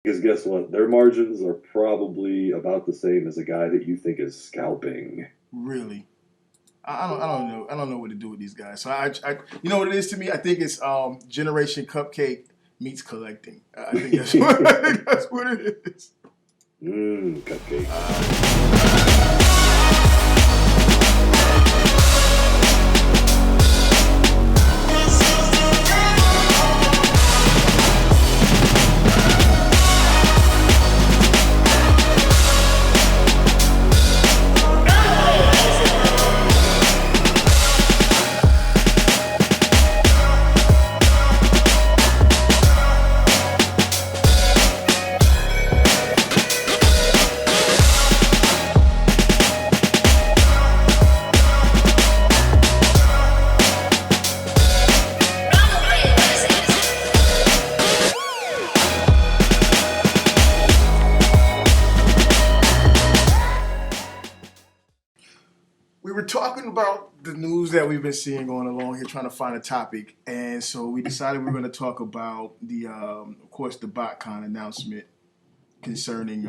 Because guess what? Their margins are probably about the same as a guy that you think is scalping. Really. I don't know. I don't know what to do with these guys. So you know what it is to me. I think it's Generation Cupcake meets collecting. I think that's I think that's what it is. Cupcake. We were talking about the news that we've been seeing going along here, trying to find a topic, and so we decided we were going to talk about of course, the BotCon announcement concerning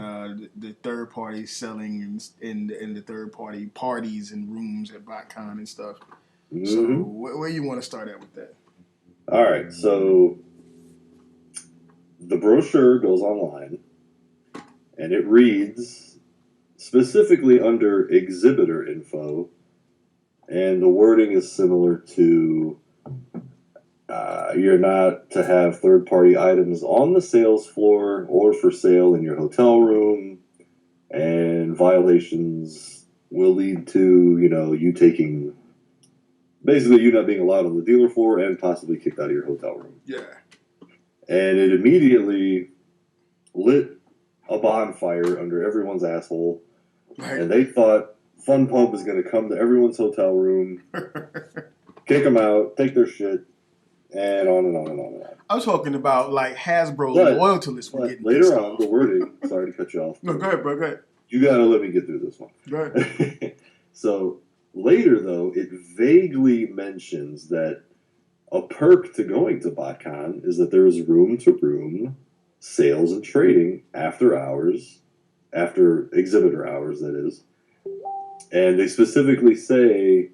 the third party selling in the third party parties and rooms at BotCon and stuff. Mm-hmm. So where you want to start at with that? All right, so the brochure goes online, and it reads specifically under exhibitor info, and the wording is similar to you're not to have third-party items on the sales floor or for sale in your hotel room, and violations will lead to, you taking, basically you not being allowed on the dealer floor and possibly kicked out of your hotel room. Yeah. And it immediately lit a bonfire under everyone's asshole. Right. And they thought FunPub was going to come to everyone's hotel room, kick them out, take their shit, and on and on and on and on. I'm talking about like Hasbro loyalty list. Later on, the wording, sorry to cut you off. No, go ahead, bro, go ahead. You got to let me get through this one. Go ahead. So later, though, it vaguely mentions that a perk to going to BotCon is that there is room-to-room sales and trading after hours, after exhibitor hours, that is. And they specifically say,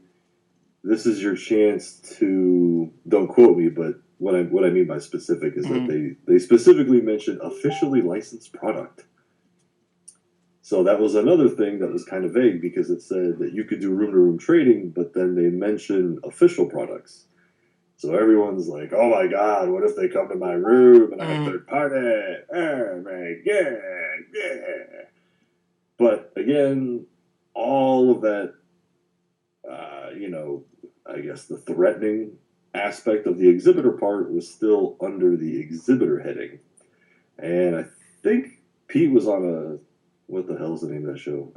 this is your chance to, don't quote me, but what I mean by specific is that they specifically mention officially licensed product. So that was another thing that was kind of vague, because it said that you could do room-to-room trading, but then they mention official products. So everyone's like, oh my God, what if they come to my room and I'm third party? Oh my God, yeah. But again, all of that, I guess the threatening aspect of the exhibitor part was still under the exhibitor heading. And I think Pete was on what the hell is the name of that show?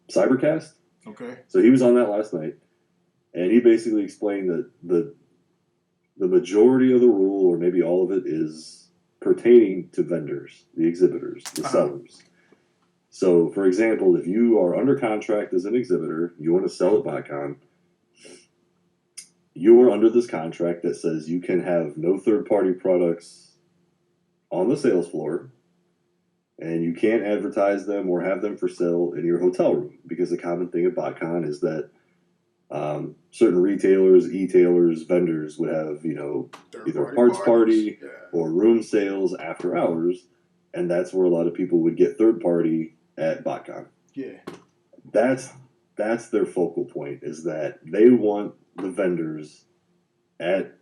ShatteredCast? Okay. So he was on that last night, and he basically explained that the majority of the rule, or maybe all of it, is pertaining to vendors, the exhibitors, the sellers. So, for example, if you are under contract as an exhibitor, you want to sell at BotCon, you are under this contract that says you can have no third-party products on the sales floor, and you can't advertise them or have them for sale in your hotel room, because the common thing at BotCon is that certain retailers, e-tailers, vendors would have, either a parts party or room sales after hours, and that's where a lot of people would get third party at BotCon. Yeah. That's their focal point, is that they want the vendors at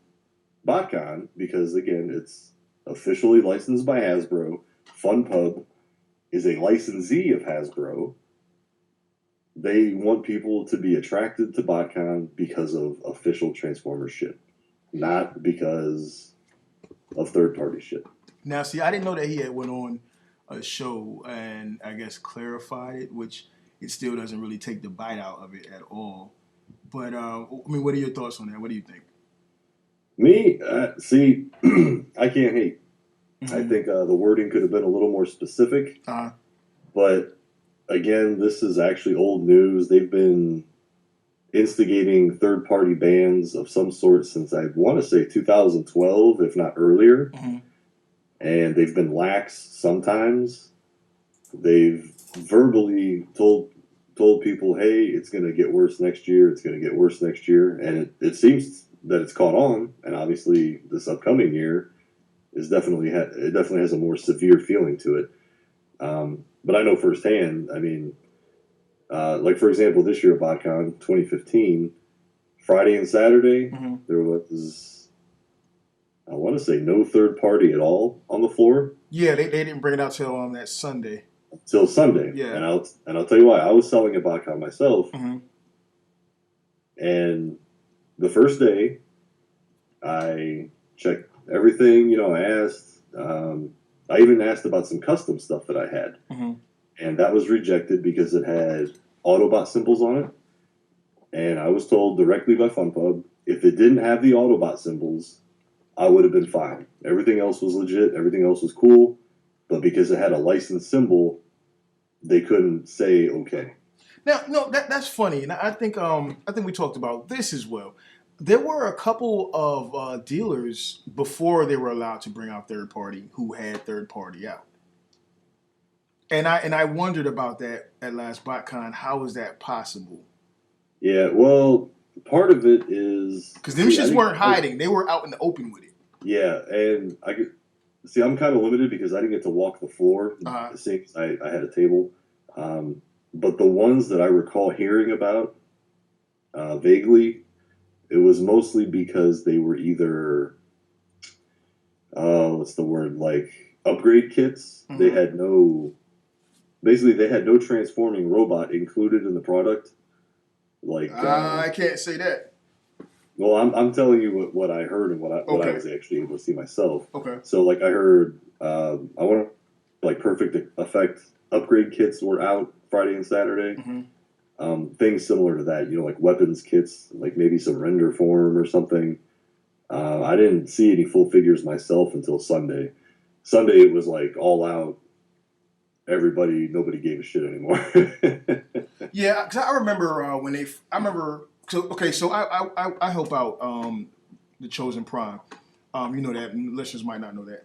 BotCon, because again, it's officially licensed by Hasbro. FunPub is a licensee of Hasbro. They want people to be attracted to BotCon because of official Transformers shit, not because of third-party shit. Now, see, I didn't know that he had went on a show and I guess clarified it, which it still doesn't really take the bite out of it at all. But what are your thoughts on that? What do you think? Me, see, I can't hate. I think the wording could have been a little more specific. But again, this is actually old news. They've been instigating third-party bans of some sort since, I want to say, 2012, if not earlier. and they've been lax sometimes. They've verbally told people, "Hey, it's going to get worse next year. It's going to get worse next year," and it seems that it's caught on. And obviously, this upcoming year is it definitely has a more severe feeling to it. But I know firsthand. I mean, like for example, this year at BotCon 2015, Friday and Saturday, Mm-hmm. there was, I want to say, no third party at all on the floor Yeah, they didn't bring it out till that Sunday. till Sunday. Yeah. And I'll tell you why. I was selling at BotCon myself, Mm-hmm. and the first day, I checked everything. I asked. I even asked about some custom stuff that I had, Mm-hmm. and that was rejected because it had Autobot symbols on it. And I was told directly by FunPub, if it didn't have the Autobot symbols, I would have been fine. Everything else was legit. Everything else was cool. But because it had a licensed symbol, they couldn't say okay. Now, no, that's funny, and I think we talked about this as well. There were a couple of dealers before they were allowed to bring out third party who had third party out, and I wondered about that at last BotCon. How is that possible? Yeah, well, part of it is Because them shits weren't hiding; they were out in the open with it. Yeah, and I'm kind of limited because I didn't get to walk the floor. Uh-huh. Since I had a table, but the ones that I recall hearing about vaguely, it was mostly because they were either what's the word, like upgrade kits. Mm-hmm. They had no transforming robot included in the product. Like I can't say that. well, I'm telling you what I heard and what I was actually able to see myself. Okay. So like I heard, I want like Perfect Effect upgrade kits were out Friday and Saturday. Mm-hmm. Things similar to that, like weapons kits, like maybe some render form or something. I didn't see any full figures myself until Sunday. Sunday it was like all out. Nobody gave a shit anymore. Yeah, because I remember when I remember. So okay, so I help out the Chosen Prime. You know that listeners might not know that.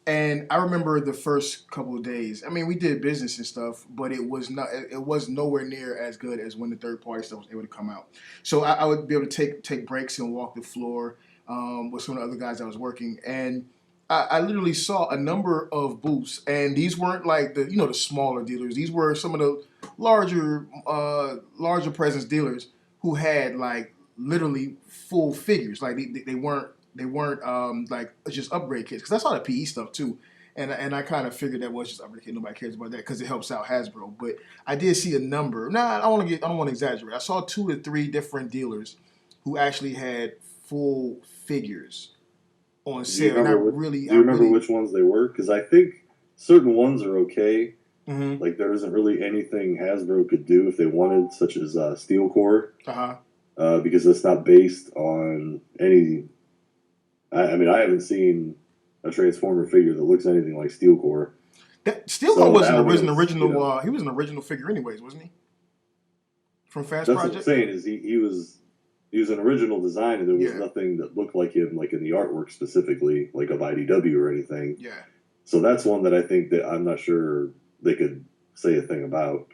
And I remember the first couple of days. I mean, we did business and stuff, but it was not. It was nowhere near as good as when the third party stuff was able to come out. So I would be able to take breaks and walk the floor with some of the other guys I was working, and I literally saw a number of booths, and these weren't like the smaller dealers. These were some of the larger presence dealers who had like literally full figures. Like they weren't like just upgrade kits, because that's all the PE stuff too. And I kind of figured that was just upgrade kit. Nobody cares about that because it helps out Hasbro. But I did see a number. Nah, I don't want to exaggerate. I saw 2 to 3 different dealers who actually had full figures on sale. And I really, Do you remember which ones they were? Because I think certain ones are okay. Mm-hmm. Like there isn't really anything Hasbro could do if they wanted, such as Steel Core, because it's not based on any. I mean, I haven't seen a Transformer figure that looks anything like Steel Core. Steel Core was an original. He was an original figure, anyways, wasn't he? From Fast That's Project. What I'm saying is he was an original design, and there was nothing that looked like him, like in the artwork specifically, like of IDW or anything. Yeah. So that's one that I think that I'm not sure they could say a thing about,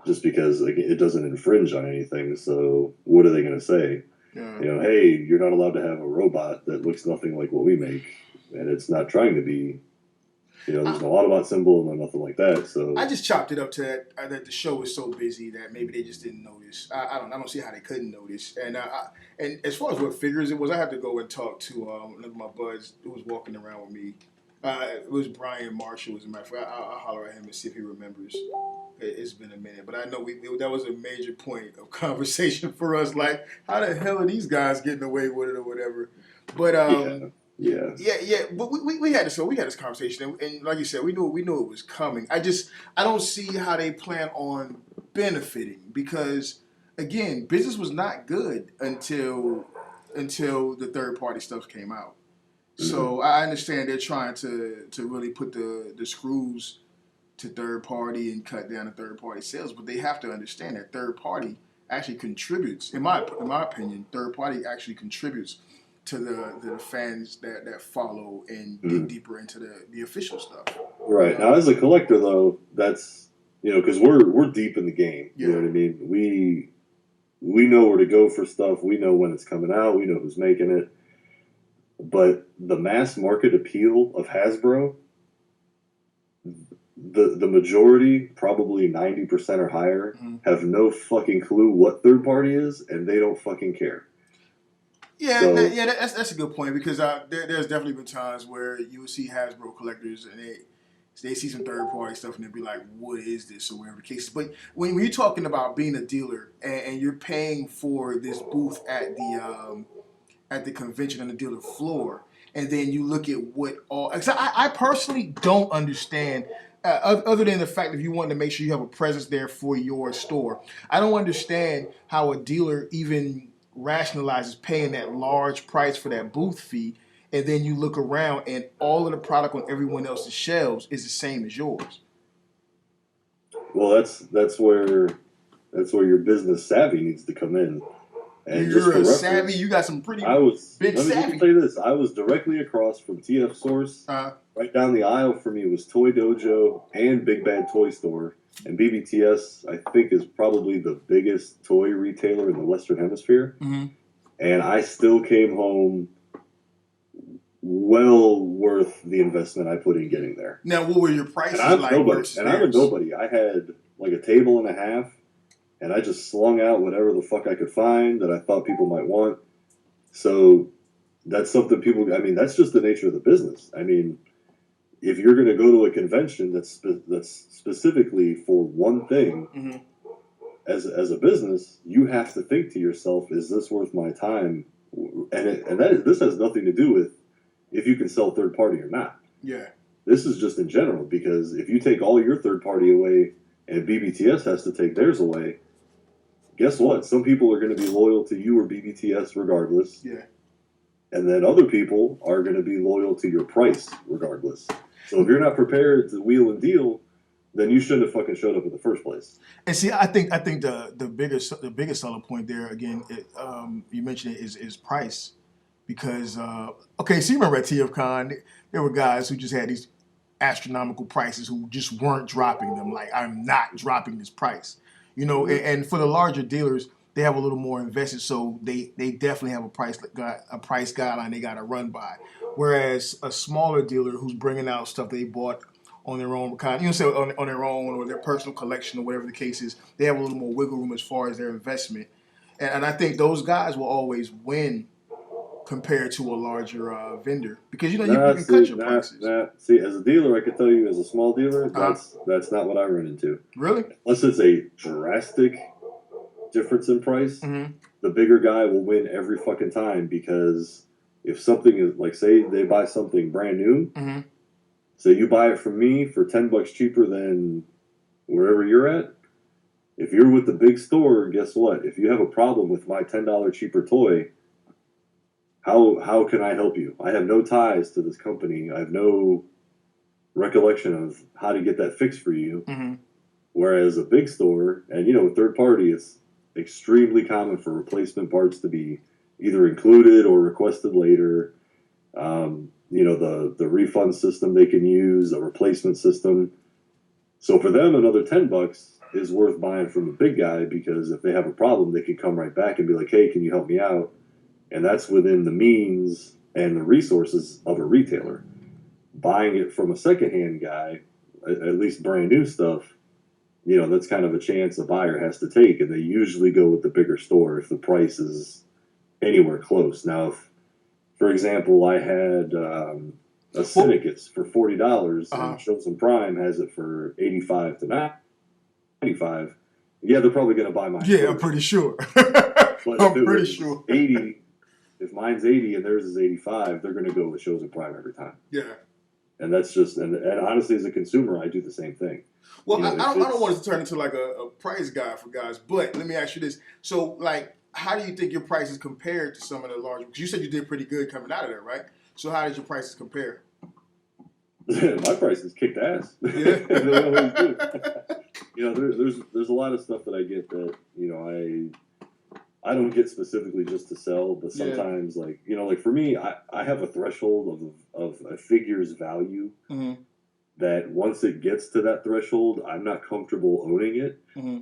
just because like, it doesn't infringe on anything. So what are they going to say? Yeah. Hey, you're not allowed to have a robot that looks nothing like what we make, and it's not trying to be. There's no Autobot symbol, no nothing like that. So I just chopped it up to that the show was so busy that maybe they just didn't notice. I don't see how they couldn't notice. And and as far as what figures it was, I had to go and talk to one of my buds who was walking around with me. It was Brian Marshall, as a matter of fact. I'll holler at him and see if he remembers. It's been a minute, but I know that was a major point of conversation for us. Like, how the hell are these guys getting away with it or whatever? But yeah. But we had this conversation, and like you said, we knew it was coming. I don't see how they plan on benefiting, because again, business was not good until the third party stuff came out. So I understand they're trying to really put the screws to third party and cut down the third party sales, but they have to understand that third party actually contributes. In my opinion, third party actually contributes to the fans that follow and dig deeper into the official stuff. Right. Now, as a collector, though, that's, because we're deep in the game. Yeah. You know what I mean? We know where to go for stuff. We know when it's coming out. We know who's making it. But the mass market appeal of Hasbro, the majority, probably 90% or higher, have no fucking clue what third party is, and they don't fucking care. Yeah, that's a good point, because there's definitely been times where you would see Hasbro collectors and they see some third party stuff and they'll be like, "What is this?" or whatever the case is. But when you're talking about being a dealer and you're paying for this booth at the convention on the dealer floor, and then you look at what all. I personally don't understand. Other than the fact that if you want to make sure you have a presence there for your store, I don't understand how a dealer even rationalizes paying that large price for that booth fee, and then you look around and all of the product on everyone else's shelves is the same as yours. Well, that's where your business savvy needs to come in. And you're a savvy. You got some pretty big savvy. Let me tell you this. I was directly across from TF Source. Right down the aisle from me was Toy Dojo and Big Bad Toy Store. And BBTS, I think, is probably the biggest toy retailer in the Western Hemisphere. Mm-hmm. And I still came home well worth the investment I put in getting there. Now, what were your prices like? I'm a nobody. I had like a table and a half, and I just slung out whatever the fuck I could find that I thought people might want. So that's something that's just the nature of the business. I mean, if you're going to go to a convention that's specifically for one thing, mm-hmm. as a business, you have to think to yourself, is this worth my time? This has nothing to do with if you can sell third party or not. Yeah. This is just in general, because if you take all your third party away and BBTS has to take theirs away, guess what? Some people are going to be loyal to you or BBTS regardless. Yeah. And then other people are going to be loyal to your price regardless. So if you're not prepared to wheel and deal, then you shouldn't have fucking showed up in the first place. And see, I think the biggest selling point there, again, you mentioned it, is price. Because so you remember at TFCon, there were guys who just had these astronomical prices who just weren't dropping them. Like, I'm not dropping this price, Mm-hmm. And for the larger dealers, they have a little more invested, so they definitely have a price guideline they got to run by. Whereas a smaller dealer who's bringing out stuff they bought on their own on their own or their personal collection or whatever the case is, they have a little more wiggle room as far as their investment. And I think those guys will always win compared to a larger vendor, because you can cut your prices. See, as a dealer, I can tell you, as a small dealer, that's not what I run into. Really? Unless it's a drastic difference in price, mm-hmm. the bigger guy will win every fucking time, because if something is, like, say they buy something brand new, mm-hmm. so you buy it from me for $10 cheaper than wherever you're at. If you're with the big store, guess what? If you have a problem with my $10 cheaper toy, how can I help you? I have no ties to this company. I have no recollection of how to get that fixed for you. Mm-hmm. Whereas a big store, and third party, it's extremely common for replacement parts to be either included or requested later. The refund system they can use, a replacement system. So for them, another $10 is worth buying from the big guy, because if they have a problem, they can come right back and be like, hey, can you help me out? And that's within the means and the resources of a retailer. Buying it from a secondhand guy, at least brand new stuff, that's kind of a chance a buyer has to take. And they usually go with the bigger store if the price is anywhere close. Now, if, for example, I had a Syndicates for $40 and Chosen Prime has it for $85 to $95, yeah, they're probably going to buy mine. Yeah, I'm pretty sure. But I'm pretty sure. 80. If mine's 80 and theirs is 85, they're going to go with Chosen Prime every time. Yeah. And that's just, and honestly, as a consumer, I do the same thing. Well, I don't want it to turn into like a price guide for guys, but let me ask you this. So, like, how do you think your prices compare to some of the larger, because you said you did pretty good coming out of there, right? So how did your prices compare? My prices kicked ass. Yeah. They always do. There's a lot of stuff that I get that, I don't get specifically just to sell, but Yeah. sometimes, like, you know, like for me, I have a threshold of a figure's value Mm-hmm. that once it gets to that threshold, I'm not comfortable owning it. Mm-hmm.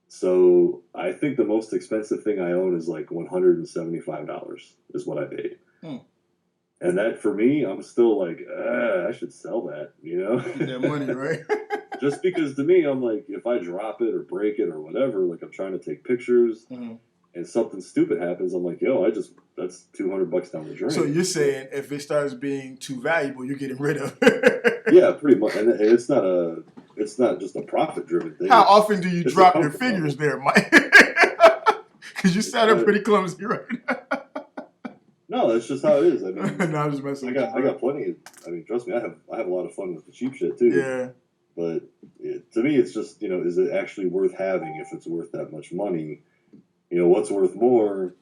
So I think the most expensive thing I own is like $175 is what I paid. Mm. And that for me, I'm still like, I should sell that, you know? Get that money, right? Just because to me, I'm like, if I drop it or break it or whatever, like I'm trying to take pictures Mm-hmm. and something stupid happens, I'm like, yo, that's $200 down the drain. So you're saying if it starts being too valuable, you're getting rid of it. Yeah, pretty much. And it's not just a profit driven thing. How often do you It's a drop your comfort figures level. there, Mike? Because you sounded pretty clumsy right now. No, that's just how it is. I mean, No, I'm just messing with you, I bro. got plenty of. I mean, trust me, I have a lot of fun with the cheap shit too. Yeah. But to me, it's just, you know, is it actually worth having if it's worth that much money? You know, what's worth more?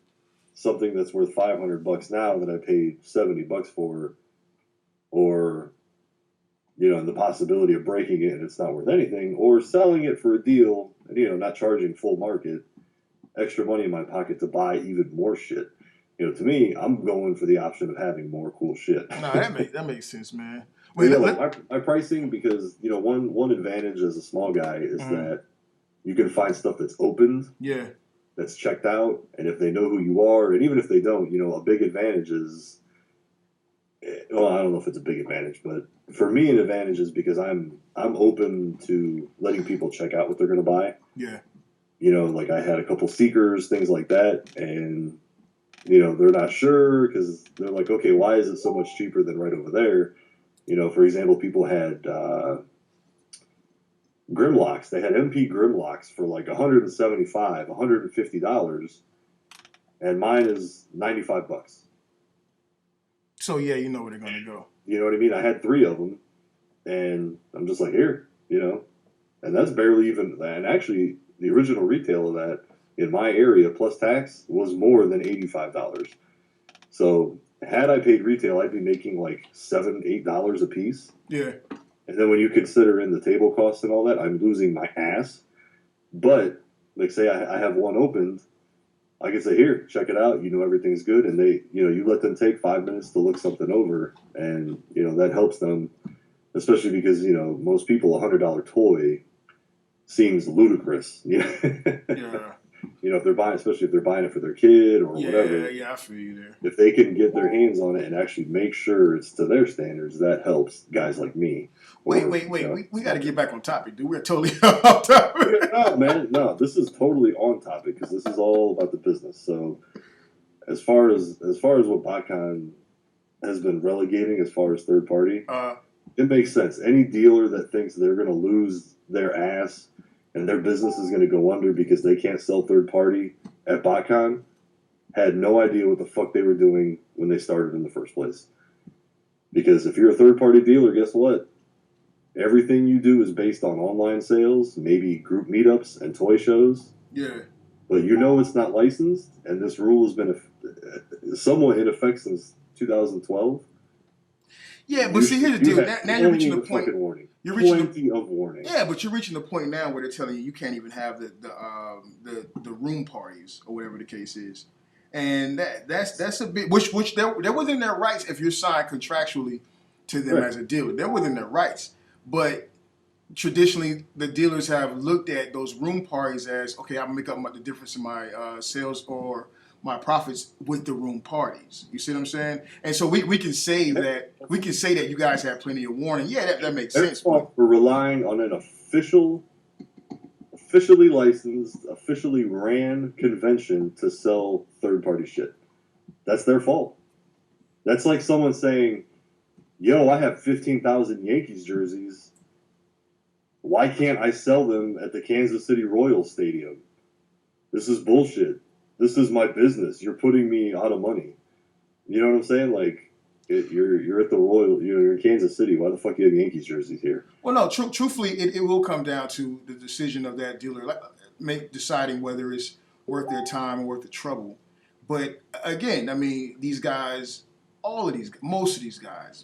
Something that's worth $500 now that I paid $70 for, or, you know, the possibility of breaking it and it's not worth anything, or selling it for a deal and, you know, not charging full market, extra money in my pocket to buy even more shit. You know, to me, I'm going for the option of having more cool shit. No, that makes sense, man. But yeah, like my pricing, because, you know, one advantage as a small guy is that you can find stuff that's opened, yeah, that's checked out, and if they know who you are, and even if they don't, you know, a big advantage is, well, I don't know if it's a big advantage, but for me, an advantage is because I'm open to letting people check out what they're going to buy. yeah. You know, like I had a couple seekers, things like that, and you know, they're not sure because they're like, okay, why is it so much cheaper than right over there? You know, for example, people had Grimlocks. They had MP Grimlocks for like $175, $150, and mine is $95. So yeah, you know where they're gonna go. You know what I mean? I had 3 of them, and I'm just like, here, you know, and that's barely even. And actually, the original retail of that in my area plus tax was more than $85. So had I paid retail, I'd be making like $7, $8 a piece. Yeah. And then when you consider in the table costs and all that, I'm losing my ass. But like, say I have one opened, I can say, here, check it out. You know everything's good, and they, you know, you let them take 5 minutes to look something over, and you know that helps them, especially because you know most people $100 toy seems ludicrous. You know? Yeah. You know, if they're buying, especially if they're buying it for their kid or whatever. Yeah, I feel you there. If they can get their hands on it and actually make sure it's to their standards, that helps guys like me. Wait. You know, we got to get back on topic, dude. We're totally off topic. No, man, no. This is totally on topic because this is all about the business. So, as far as what BotCon has been relegating, as far as third party, it makes sense. Any dealer that thinks they're going to lose their ass and their business is going to go under because they can't sell third party at BotCon had no idea what the fuck they were doing when they started in the first place. Because if you're a third party dealer, guess what? Everything you do is based on online sales, maybe group meetups and toy shows. Yeah. But you know it's not licensed, and this rule has been somewhat in effect since 2012. Yeah, but see, here's the deal. Now you're reaching the point. Warning. You're reaching plenty of warning. Yeah, but you're reaching the point now where they're telling you can't even have the room parties or whatever the case is, and that's a bit which they're within their rights if you're signed contractually to them as a dealer. They're within their rights, but traditionally the dealers have looked at those room parties as, okay, I'll make up the difference in my sales or my profits with the room parties. You see what I'm saying? And so we can say that you guys have plenty of warning. Yeah, that makes sense. We're relying on an officially licensed, officially ran convention to sell third party shit. That's their fault. That's like someone saying, yo, I have 15,000 Yankees jerseys. Why can't I sell them at the Kansas City Royals Stadium? This is bullshit. This is my business. You're putting me out of money. You know what I'm saying? Like, you're at the Royal, you're in Kansas City. Why the fuck do you have Yankees jerseys here? Well, no, truthfully, it will come down to the decision of that dealer, deciding whether it's worth their time or worth the trouble. But again, I mean, these guys, most of these guys,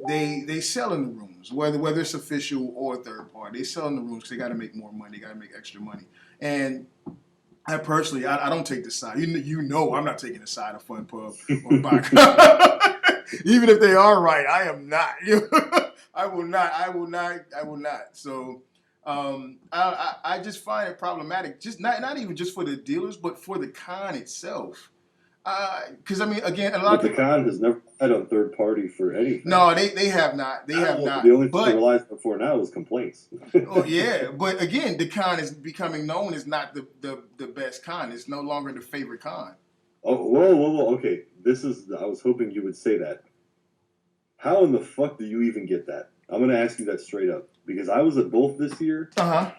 they sell in the rooms, whether it's official or third party. They sell in the rooms because they got to make more money, they got to make extra money, and I personally, I don't take the side. You know, I'm not taking the side of Fun Pub or Bach. Even if they are right, I am not. I will not. I will not. I will not. So, I just find it problematic. Just not even just for the dealers, but for the con itself. Because I mean, again, a lot But of the people. con has never relied on third party for anything. No, they have not. They have not. The only thing But it relies on for now is complaints. oh yeah, but again, the con is becoming known as not the best con. It's no longer the favorite con. Oh, whoa. Okay, I was hoping you would say that. How in the fuck do you even get that? I'm going to ask you that straight up. Because I was at both this year. Uh-huh.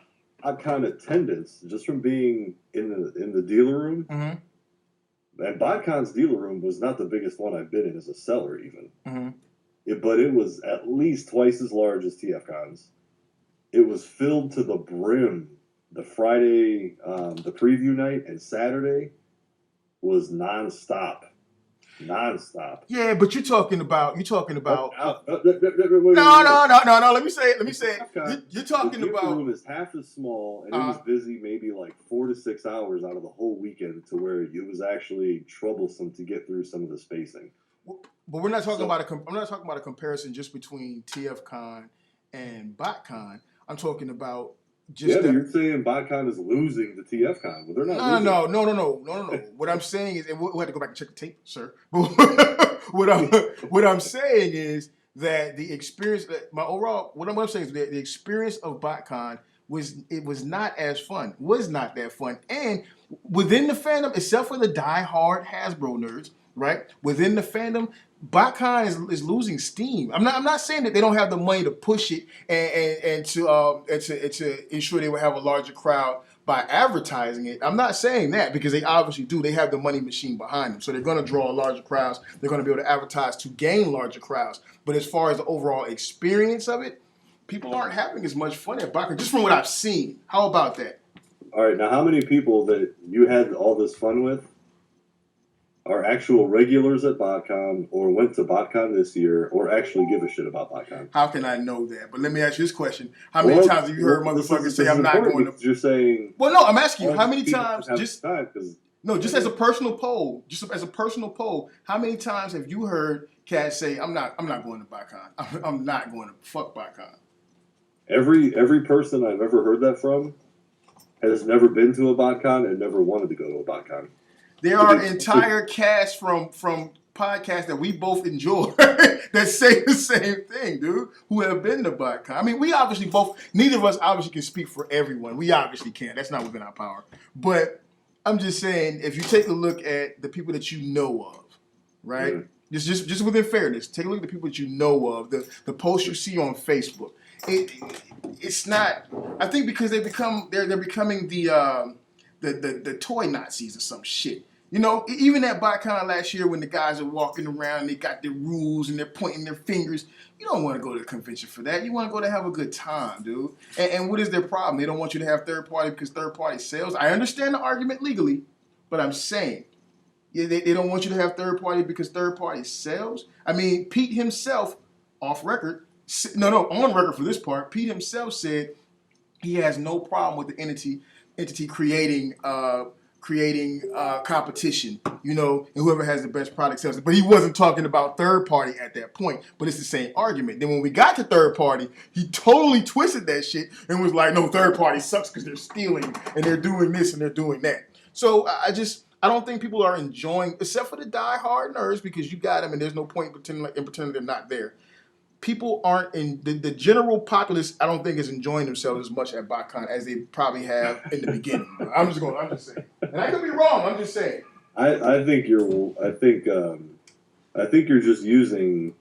BotCon attendance, just from being in the dealer room. Mm-hmm. And BotCon's dealer room was not the biggest one I've been in as a seller, even. Mm-hmm. But it was at least twice as large as TFCon's. It was filled to the brim. The Friday, the preview night, and Saturday was nonstop. Yeah, but you're talking about. No. Let me say it. You're talking the about. The room is half as small, and it was busy maybe like 4 to 6 hours out of the whole weekend, to where it was actually troublesome to get through some of the spacing. But we're not talking about I'm not talking about a comparison just between TFCon and BotCon. I'm talking about. But you're saying BotCon is losing to TFCon. Well, they're not losing. No. What I'm saying is, and we'll have to go back and check the tape, sir. What I'm saying is that the experience, what I'm saying is that the experience of BotCon was not as fun, was not that fun. And within the fandom, except for the die-hard Hasbro nerds, right? Within the fandom, BotCon is losing steam. I'm not saying that they don't have the money to push it and to ensure they will have a larger crowd by advertising it. I'm not saying that, because they obviously do. They have the money machine behind them, so they're going to draw larger crowds. They're going to be able to advertise to gain larger crowds. But as far as the overall experience of it, people aren't having as much fun at BotCon, just from what I've seen. How about that? All right, now how many people that you had all this fun with are actual regulars at BotCon, or went to BotCon this year, or actually give a shit about BotCon? How can I know that? But let me ask you this question. How many times have you heard motherfuckers say, I'm not going to... You're saying... Well, no, I'm asking you, how many times... Just as a personal poll, how many times have you heard cats say, I'm not going to BotCon. I'm not going to fuck BotCon? Every person I've ever heard that from has never been to a BotCon and never wanted to go to a BotCon. There are entire casts from podcasts that we both enjoy that say the same thing, dude, who have been to BotCon. I mean, neither of us obviously can speak for everyone. We obviously can't. That's not within our power. But I'm just saying, if you take a look at the people that you know of, right? Yeah. Just within fairness, take a look at the people that you know of, the posts you see on Facebook. It's not. I think because they're becoming the toy Nazis or some shit. You know, even at BotCon last year, when the guys are walking around and they got their rules and they're pointing their fingers, you don't want to go to the convention for that. You want to go to have a good time, dude. And what is their problem? They don't want you to have third party because third party sales. I understand the argument legally, but I'm saying they don't want you to have third party because third party sales. I mean, Pete himself, off record, on record for this part, Pete himself said he has no problem with the entity creating competition, you know, and whoever has the best product sells it. But he wasn't talking about third party at that point, but it's the same argument. Then when we got to third party, he totally twisted that shit and was like, no, third party sucks because they're stealing and they're doing this and they're doing that. So I don't think people are enjoying, except for the die-hard nerds, because you got them and there's no point in pretending they're not there. People aren't in the general populace. I don't think is enjoying themselves as much at BotCon as they probably have in the beginning. I'm just saying, and I could be wrong. I'm just saying. I think you're just using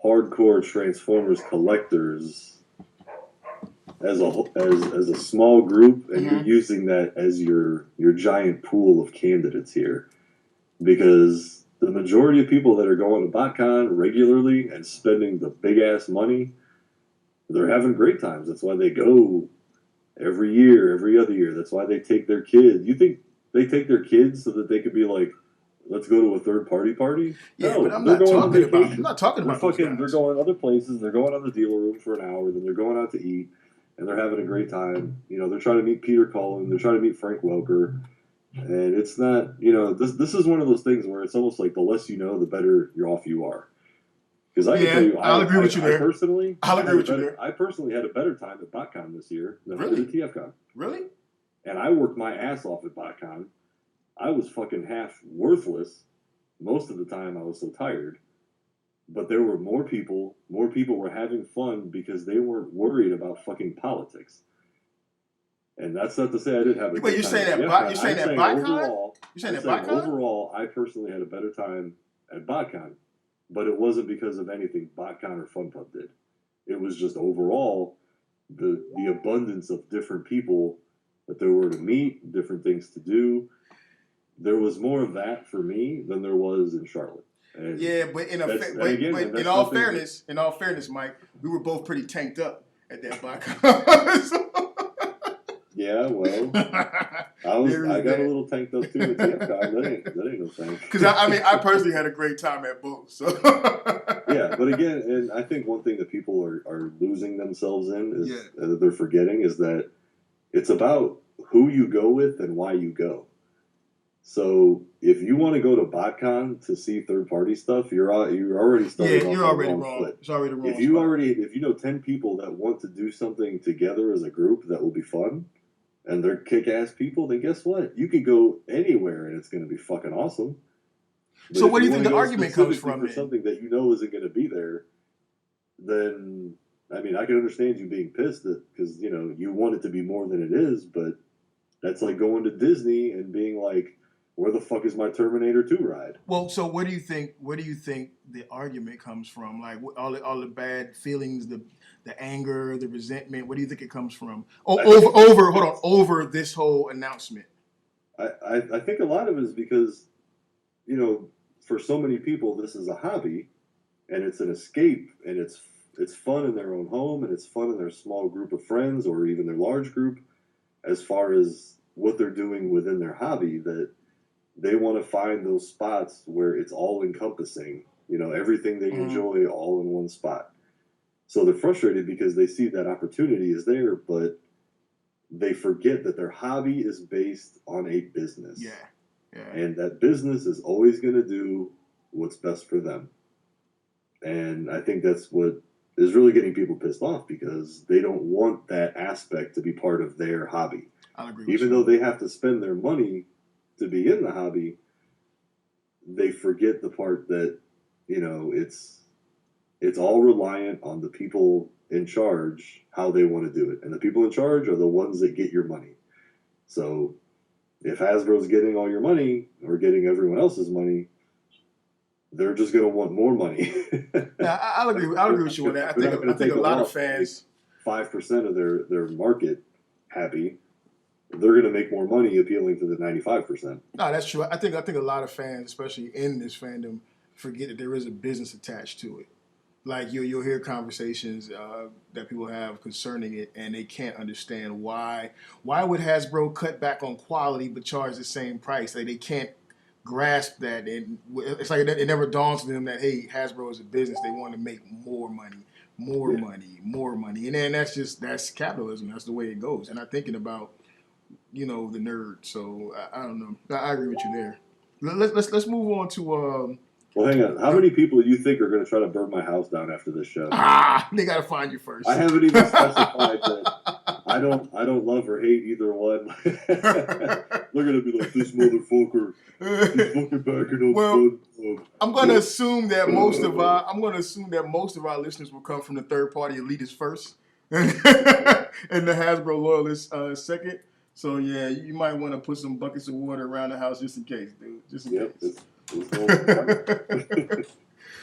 hardcore Transformers collectors as a small group, and you're using that as your giant pool of candidates here, because the majority of people that are going to BotCon regularly and spending the big-ass money, they're having great times. That's why they go every year, every other year. That's why they take their kids. You think they take their kids so that they could be like, let's go to a third-party party? Yeah, no, but I'm not talking about those guys. They're going other places. They're going on the dealer room for an hour. Then they're going out to eat. and they're having a great time. You know, they're trying to meet Peter Cullen, they're trying to meet Frank Welker, and it's not, you know, this is one of those things where it's almost like the less you know, the better off you are. Because I can tell you, I'll agree with you there. I personally had a better time at BotCon this year than I Really? did at TFCon. Really? And I worked my ass off at BotCon. I was fucking half worthless. Most of the time I was so tired. But there were more people were having fun because they weren't worried about fucking politics. And that's not to say I didn't have a good time. You're saying that BotCon? You're saying that BotCon? Overall, I personally had a better time at BotCon. But it wasn't because of anything BotCon or FunPub did. It was just overall the abundance of different people that there were to meet, different things to do. There was more of that for me than there was in Charlotte. And yeah, but in all fairness, Mike, we were both pretty tanked up at that BotCon. Yeah, well, I got a little tanked up too at TFCon. That ain't no thing. Because I personally had a great time at both. So yeah, but again, and I think one thing that people are losing themselves in is they're forgetting is that it's about who you go with and why you go. So if you want to go to BotCon to see third party stuff, you're already starting off you're already wrong wrong. foot. It's already wrong. If you know 10 people that want to do something together as a group that will be fun, and they're kick-ass people, then guess what? You could go anywhere and it's going to be fucking awesome. But so what do you think the argument comes from? For something that you know isn't going to be there, then, I mean, I can understand you being pissed because, you know, you want it to be more than it is, but that's like going to Disney and being like, where the fuck is my Terminator 2 ride? Well, so where do you think the argument comes from? Like all the bad feelings, the anger, the resentment. What do you think it comes from? Over this whole announcement. I think a lot of it is because, you know, for so many people this is a hobby, and it's an escape, and it's fun in their own home, and it's fun in their small group of friends or even their large group, as far as what they're doing within their hobby, that they want to find those spots where it's all encompassing, you know, everything they enjoy all in one spot. So they're frustrated because they see that opportunity is there, but they forget that their hobby is based on a business. Yeah. And that business is always going to do what's best for them. And I think that's what is really getting people pissed off, because they don't want that aspect to be part of their hobby. I'll agree with you. Even though they have to spend their money to be in the hobby, they forget the part that, you know, it's all reliant on the people in charge, how they want to do it. And the people in charge are the ones that get your money. So if Hasbro's getting all your money or getting everyone else's money, they're just going to want more money. Yeah, I'll agree with you on that. I think a lot of fans, 5% of their market happy, they're going to make more money appealing to the 95%. No, that's true. I think a lot of fans, especially in this fandom, forget that there is a business attached to it. Like you'll hear conversations that people have concerning it, and they can't understand why would Hasbro cut back on quality but charge the same price. Like they can't grasp that, and it's like it never dawns on them that, hey, Hasbro is a business. They want to make more money, and then that's capitalism. That's the way it goes. And I'm thinking about, you know, the nerd. So I don't know. I agree with you there. Let's move on to. Well, hang on. How many people do you think are going to try to burn my house down after this show? They got to find you first. I haven't even specified that. I don't love or hate either one. They're going to be like, this motherfucker, he's fucking backing up. Well, I'm going to assume that most of our listeners will come from the third party elitists first, and the Hasbro loyalists second. So yeah, you might want to put some buckets of water around the house just in case, dude. Just in case.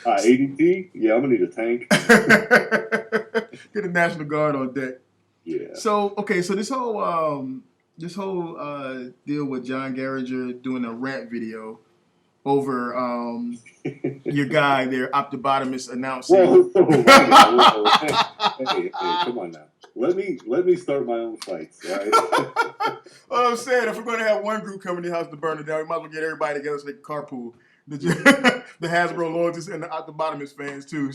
ADT? Yeah, I'm gonna need a tank. Get the National Guard on deck. Yeah. So this whole deal with John Garringer doing a rant video over your guy there, Optibotomus, announcing. Whoa. Hey, come on now. Let me start my own fights, all right? Well, I'm saying, if we're going to have one group coming to the house to burn it down, we might as well get everybody together so they can carpool. The Hasbro loyalists and the Optibotomus fans too.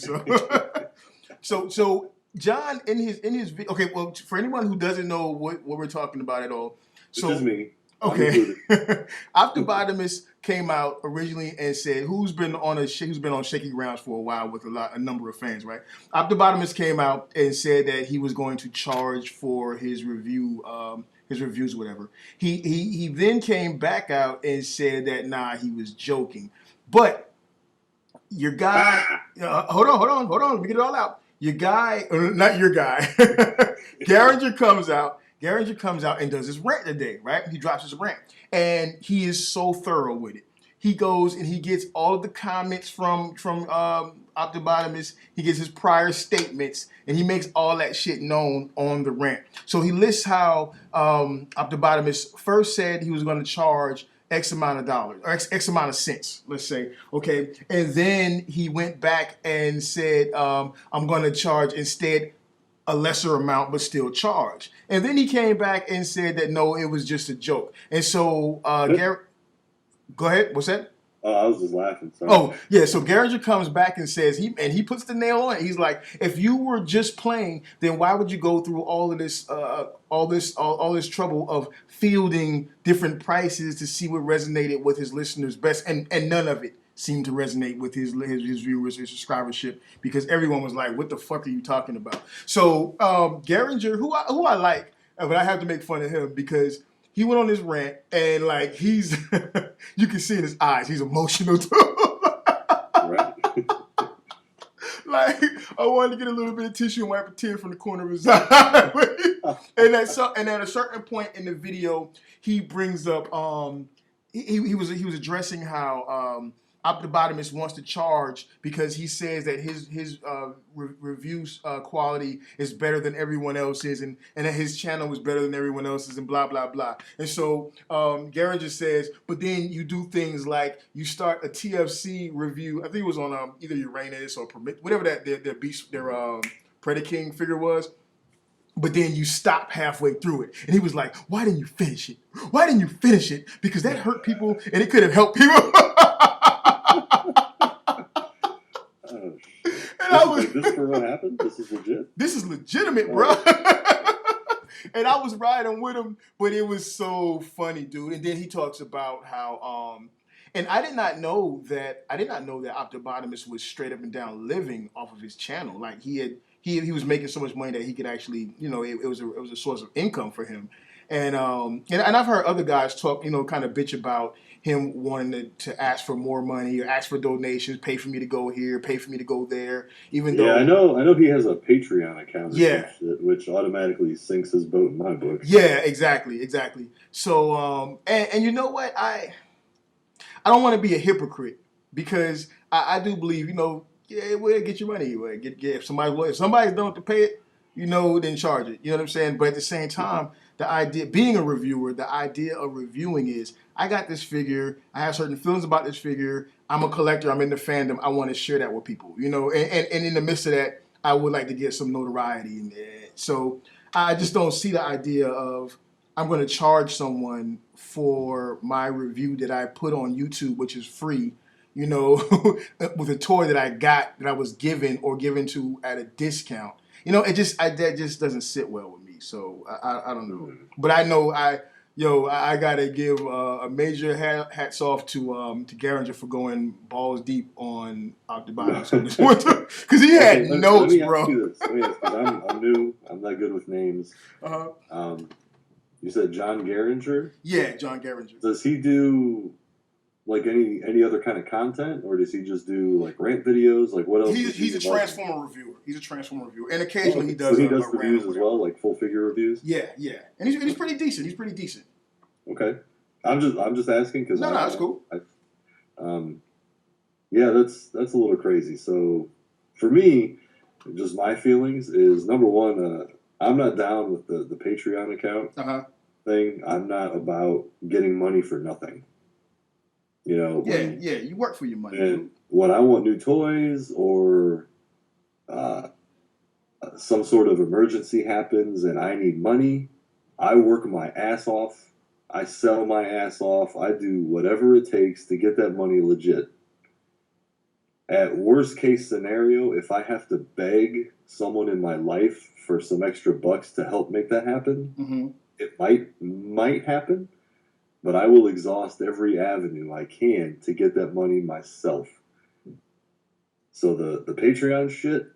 So John okay, well, for anyone who doesn't know what we're talking about at all, Which is so me. okay, Optibotimus came out originally and said, who's been on shaky grounds for a while with a number of fans, right? Optibotimus came out and said that he was going to charge for his reviews, whatever. He then came back out and said that nah, he was joking, but your guy, hold on, let me get it all out. Your guy, not your guy, Garinger comes out. Garinger comes out and does his rant today, right? He drops his rant, and he is so thorough with it. He goes and he gets all of the comments from Optibotimus. He gets his prior statements, and he makes all that shit known on the rant. So he lists how Optibotimus first said he was going to charge X amount of dollars or X amount of cents, let's say, okay, and then he went back and said, I'm going to charge instead a lesser amount, but still charge. And then he came back and said that no, it was just a joke. And so, Garrett, go ahead. What's that? Oh, I was just laughing. Sorry. Oh, yeah. So Garinger comes back and says he puts the nail on it. He's like, if you were just playing, then why would you go through all this trouble of fielding different prices to see what resonated with his listeners best, and none of it seemed to resonate with his viewers, his subscribership, because everyone was like, what the fuck are you talking about? So Garinger, who I like, but I have to make fun of him because he went on this rant and like he's you can see in his eyes he's emotional too. Right. Like I wanted to get a little bit of tissue and wipe a tear from the corner of his eye. and at a certain point in the video, he brings up he was addressing how Optibotimus wants to charge because he says that his reviews quality is better than everyone else's, and that his channel is better than everyone else's, and blah blah blah. And so Garinger says, but then you do things like you start a TFC review. I think it was on either Uranus or whatever that their beast their Predaking figure was. But then you stop halfway through it. And he was like, why didn't you finish it? Why didn't you finish it? Because that hurt people and it could have helped people. This is for what happened? This is legit? This is legitimate, bro. And I was riding with him, but it was so funny, dude. And then he talks about how and I did not know that Optibotimus was straight up and down living off of his channel. Like he was making so much money that he could actually, it was a source of income for him. And I've heard other guys talk, kind of bitch about him wanting to ask for more money or ask for donations, pay for me to go here, pay for me to go there. Even though I know he has a Patreon account, which automatically sinks his boat in my book. Yeah, exactly. So and you know what, I don't want to be a hypocrite because I do believe, well, get your money. If somebody's done to pay it, then charge it. You know what I'm saying? But at the same time, the idea, being a reviewer, the idea of reviewing is, I got this figure, I have certain feelings about this figure, I'm a collector, I'm in the fandom, I want to share that with people, and in the midst of that, I would like to get some notoriety in there. So I just don't see the idea of, I'm going to charge someone for my review that I put on YouTube, which is free, with a toy that I was given to at a discount. That just doesn't sit well with me. So I don't know, but I know I gotta give a major hats off to Garinger for going balls deep on Optibotimus on this one because he had notes, bro. Let me ask you this, I'm new. I'm not good with names. You said John Garinger? Yeah, John Garinger. Does he do like any other kind of content, or does he just do like rant videos? Like what else? He's a Transformer reviewer. And occasionally he does. So he does reviews as well, like full figure reviews. Yeah, and he's pretty decent. Okay, I'm just asking because no, that's cool. That's a little crazy. So for me, just my feelings is number one, I'm not down with the Patreon account thing. I'm not about getting money for nothing. You work for your money. And when I want new toys or some sort of emergency happens and I need money, I work my ass off. I sell my ass off. I do whatever it takes to get that money legit. At worst case scenario, if I have to beg someone in my life for some extra bucks to help make that happen, Mm-hmm. it might happen, but I will exhaust every avenue I can to get that money myself. So the Patreon shit,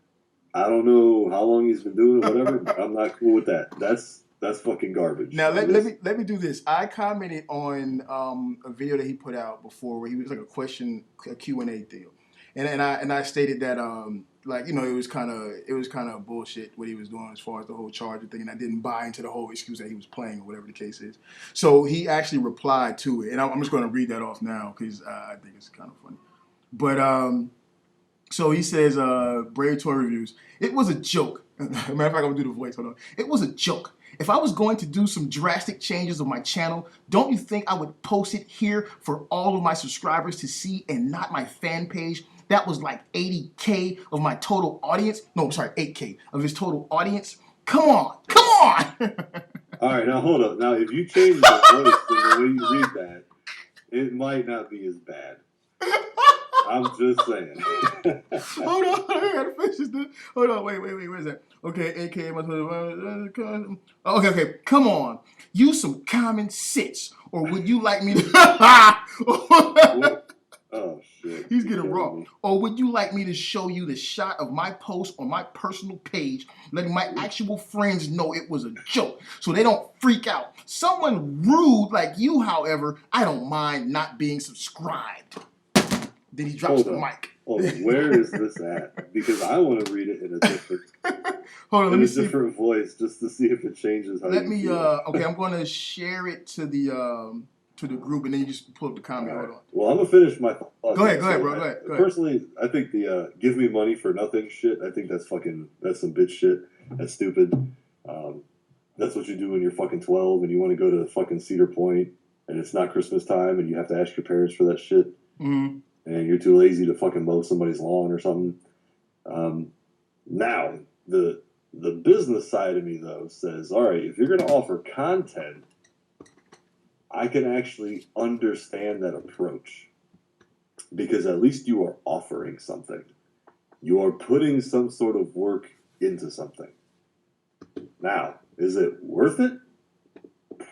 I don't know how long he's been doing it, whatever, but I'm not cool with that. That's fucking garbage. Now let me do this. I commented on a video that he put out before where he was like a Q&A deal, and I stated that like, you know, it was kind of bullshit what he was doing as far as the whole charger thing, and I didn't buy into the whole excuse that he was playing or whatever the case is. So he actually replied to it, and I'm just going to read that off now because I think it's kind of funny. But so he says, Brave Toy Reviews, it was a joke. Matter of fact, I'm going to do the voice. Hold on. It was a joke. If I was going to do some drastic changes of my channel, don't you think I would post it here for all of my subscribers to see and not my fan page? That was like 80K of my total audience. No, I'm sorry, 8K of his total audience. Come on. Come on. All right, now hold up. Now, if you change the voice to the way you read that, it might not be as bad. I'm just saying. Hold on, I gotta finish this. Hold on, wait, where's that? Okay, AKA okay, come on. Use some common sense. Or would you like me to Oh shit. He's getting raw. Or would you like me to show you the shot of my post on my personal page, letting my actual friends know it was a joke so they don't freak out? Someone rude like you, however, I don't mind not being subscribed. Then he drops the mic. Hold on, where is this at? Because I want to read it in a different, hold on, let me see. Different voice, just to see if it changes. How let me. Okay, I'm going to share it to the group, and then you just pull up the comment. Right. Hold on. Well, I'm gonna finish my thoughts. Go ahead, bro. Go ahead. Personally, I think the give me money for nothing shit. I think that's some bitch shit. That's stupid. That's what you do when you're fucking 12 and you want to go to fucking Cedar Point and it's not Christmas time and you have to ask your parents for that shit. Mm-hmm. And you're too lazy to fucking mow somebody's lawn or something. Now, the business side of me, though, says, all right, if you're going to offer content, I can actually understand that approach. Because at least you are offering something. You are putting some sort of work into something. Now, is it worth it?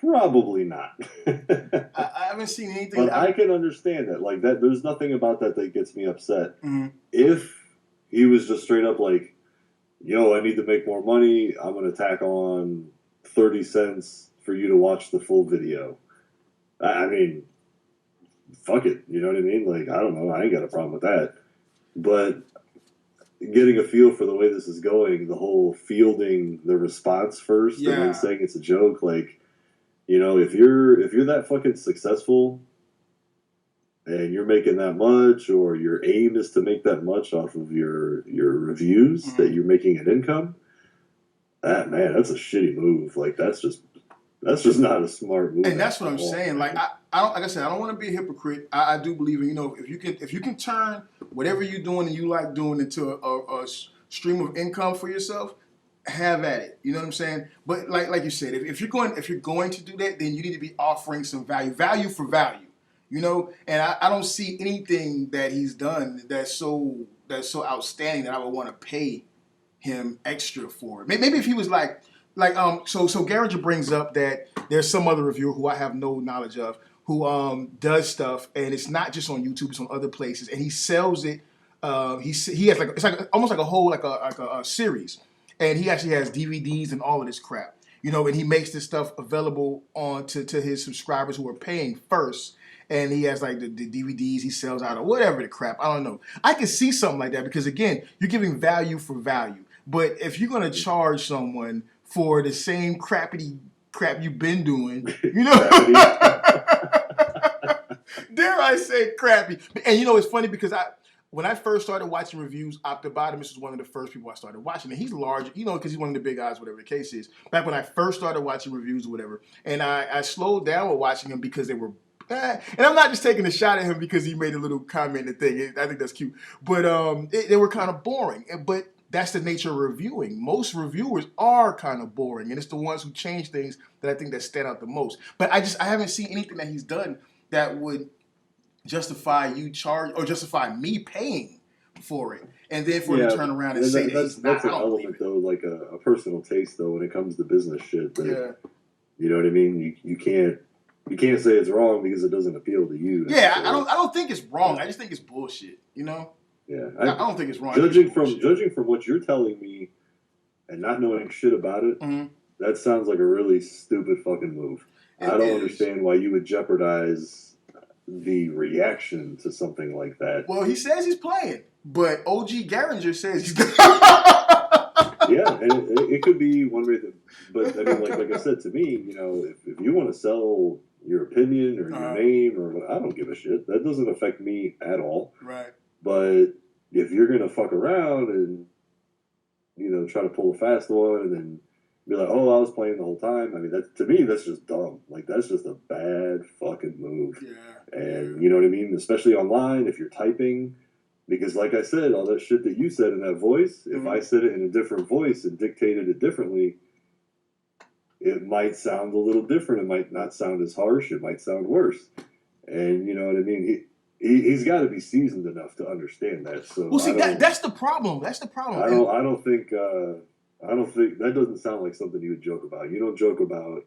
Probably not. I haven't seen anything. But I can understand that. Like that, there's nothing about that gets me upset. Mm-hmm. If he was just straight up like, yo, I need to make more money, I'm going to tack on 30 cents for you to watch the full video. I mean, fuck it. You know what I mean? Like, I don't know. I ain't got a problem with that. But getting a feel for the way this is going, the whole fielding the response first and then saying it's a joke, like, you know, if you're that fucking successful and you're making that much, or your aim is to make that much off of your reviews, that you're making an income, that's a shitty move. Like that's just not a smart move. And that's what I'm saying. Like like I said, I don't want to be a hypocrite. I do believe in, you know, if you can turn whatever you're doing and you like doing into a stream of income for yourself, have at it. You know what I'm saying? But like you said, if you're going to do that, then you need to be offering some value for value. You know, and I don't see anything that he's done that's so outstanding that I would want to pay him extra for it. Maybe if he was so Garringer brings up that there's some other reviewer who I have no knowledge of who does stuff, and it's not just on YouTube, it's on other places, and he sells it. He has almost like a whole a series, and he actually has DVDs and all of this crap. You know, and he makes this stuff available to his subscribers who are paying first. And he has like the DVDs he sells out or whatever the crap. I don't know. I can see something like that because, again, you're giving value for value. But if you're going to charge someone for the same crappity crap you've been doing, you know, dare I say crappy. And, you know, it's funny because when I first started watching reviews, Optibottom was one of the first people I started watching. And he's large, you know, because he's one of the big guys, whatever the case is. Back when I first started watching reviews or whatever. And I slowed down with watching them because they were and I'm not just taking a shot at him because he made a little comment and thing. I think that's cute. But they were kind of boring. But that's the nature of reviewing. Most reviewers are kind of boring. And it's the ones who change things that I think that stand out the most. But I haven't seen anything that he's done that would justify justify me paying for it, and then for it to turn around and say that he's not. That's an element though, like a personal taste though, when it comes to business shit. That, you know what I mean? You can't say it's wrong because it doesn't appeal to you. Yeah, I don't think it's wrong. I just think it's bullshit. You know? Yeah, I don't think it's wrong. Judging from what you're telling me, and not knowing shit about it, that sounds like a really stupid fucking move. I don't understand why you would jeopardize the reaction to something like that. Well, he says he's playing, but OG Garinger says he's. Yeah, and it could be one way. But I mean, like I said, to me, you know, if you want to sell your opinion or your name or I don't give a shit. That doesn't affect me at all. Right. But if you're gonna fuck around and try to pull a fast one and then be like, oh, I was playing the whole time. I mean, to me, that's just dumb. Like, that's just a bad fucking move. Yeah. And you know what I mean? Especially online, if you're typing. Because like I said, all that shit that you said in that voice, if I said it in a different voice and dictated it differently, it might sound a little different. It might not sound as harsh. It might sound worse. And you know what I mean? He's got to be seasoned enough to understand that. So well, see, that's the problem. That's the problem. I don't think that doesn't sound like something you would joke about. You don't joke about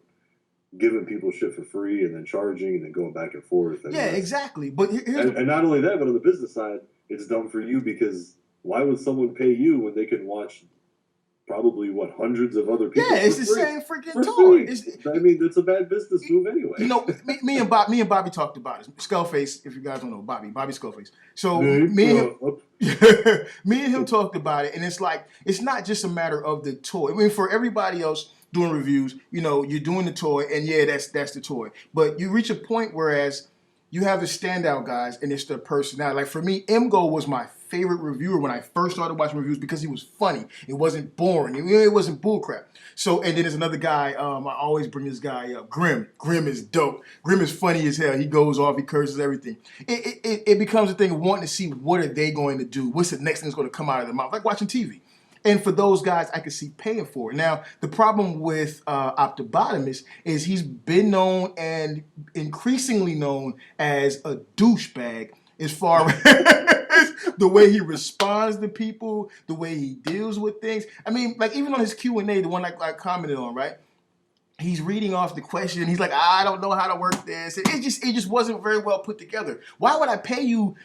giving people shit for free and then charging and then going back and forth. Yeah, exactly. But and not only that, but on the business side, it's dumb for you because why would someone pay you when they can watch probably hundreds of other people? Yeah, it's the same freaking toy. I mean, it's a bad business move anyway. You know, me and Bobby talked about it. Skullface, if you guys don't know, Bobby Skullface. So me and him talked about it, and it's like it's not just a matter of the toy. I mean, for everybody else doing reviews, you're doing the toy, and yeah, that's the toy. But you reach a point whereas you have the standout guys, and it's their personality. Like for me, Mgo was my favorite reviewer when I first started watching reviews because he was funny. It wasn't boring. It wasn't bullcrap. So, and then there's another guy. I always bring this guy up. Grim. Grim is dope. Grim is funny as hell. He goes off. He curses everything. It becomes a thing of wanting to see what are they going to do. What's the next thing that's going to come out of their mouth? Like watching TV. And for those guys, I could see paying for it. Now, the problem with Optobotomist is he's been known and increasingly known as a douchebag as far as the way he responds to people, the way he deals with things. I mean, like even on his Q&A, the one I commented on, right? He's reading off the question. He's like, I don't know how to work this. It just wasn't very well put together. Why would I pay you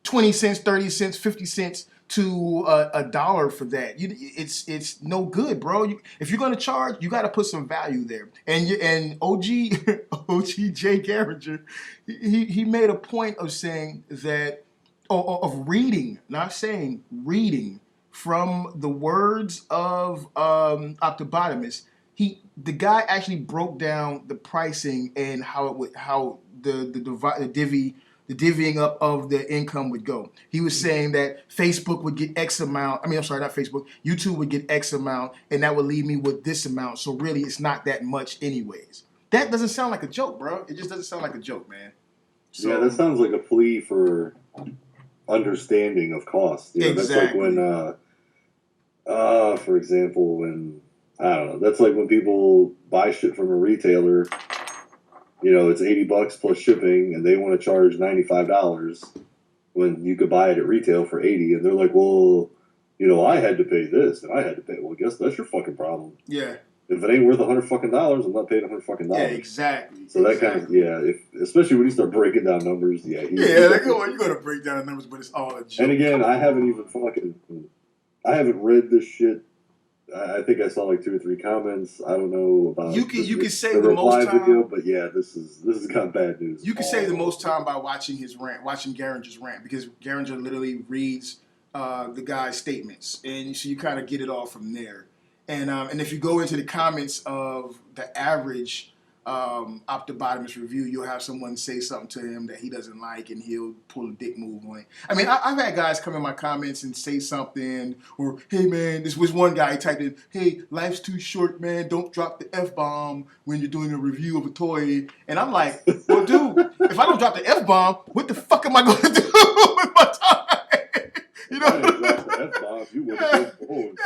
20 cents, 30 cents, 50 cents to $1 for that? It's no good, bro. If you're gonna charge, you got to put some value there. And OG Jay Garinger, he made a point of saying that of reading, not saying reading from the words of Optobotomist. The guy actually broke down the pricing and how the divvying up of the income would go. He was saying that Facebook would get X amount. I mean, I'm sorry, not Facebook. YouTube would get X amount, and that would leave me with this amount. So really, it's not that much anyways. That doesn't sound like a joke, bro. It just doesn't sound like a joke, man. So, yeah, that sounds like a plea for understanding of cost. Exactly. That's like when, for example, I don't know. That's like when people buy shit from a retailer. It's $80 plus shipping, and they want to charge $95 when you could buy it at retail for $80, and they're like, "Well, I had to pay this, and I had to pay." Well, I guess that's your fucking problem. Yeah. If it ain't worth $100, I'm not paying $100. Yeah, exactly. So that kind of especially when you start breaking down numbers, you're gonna break down the numbers, but it's all a joke. And again, I haven't read this shit. I think I saw like 2 or 3 comments. I don't know about you can save the most time. Video, but yeah, this has got bad news. You can save the most time by watching his rant, watching Garinger's rant, because Garinger literally reads the guy's statements, and so you kind of get it all from there. And if you go into the comments of the average Optobotomist review, you'll have someone say something to him that he doesn't like, and he'll pull a dick move on it. I mean, I've had guys come in my comments and say something, or, hey, man, this was one guy, he typed in, hey, life's too short, man, don't drop the F-bomb when you're doing a review of a toy. And I'm like, well, dude, if I don't drop the F-bomb, what the fuck am I going to do with my time?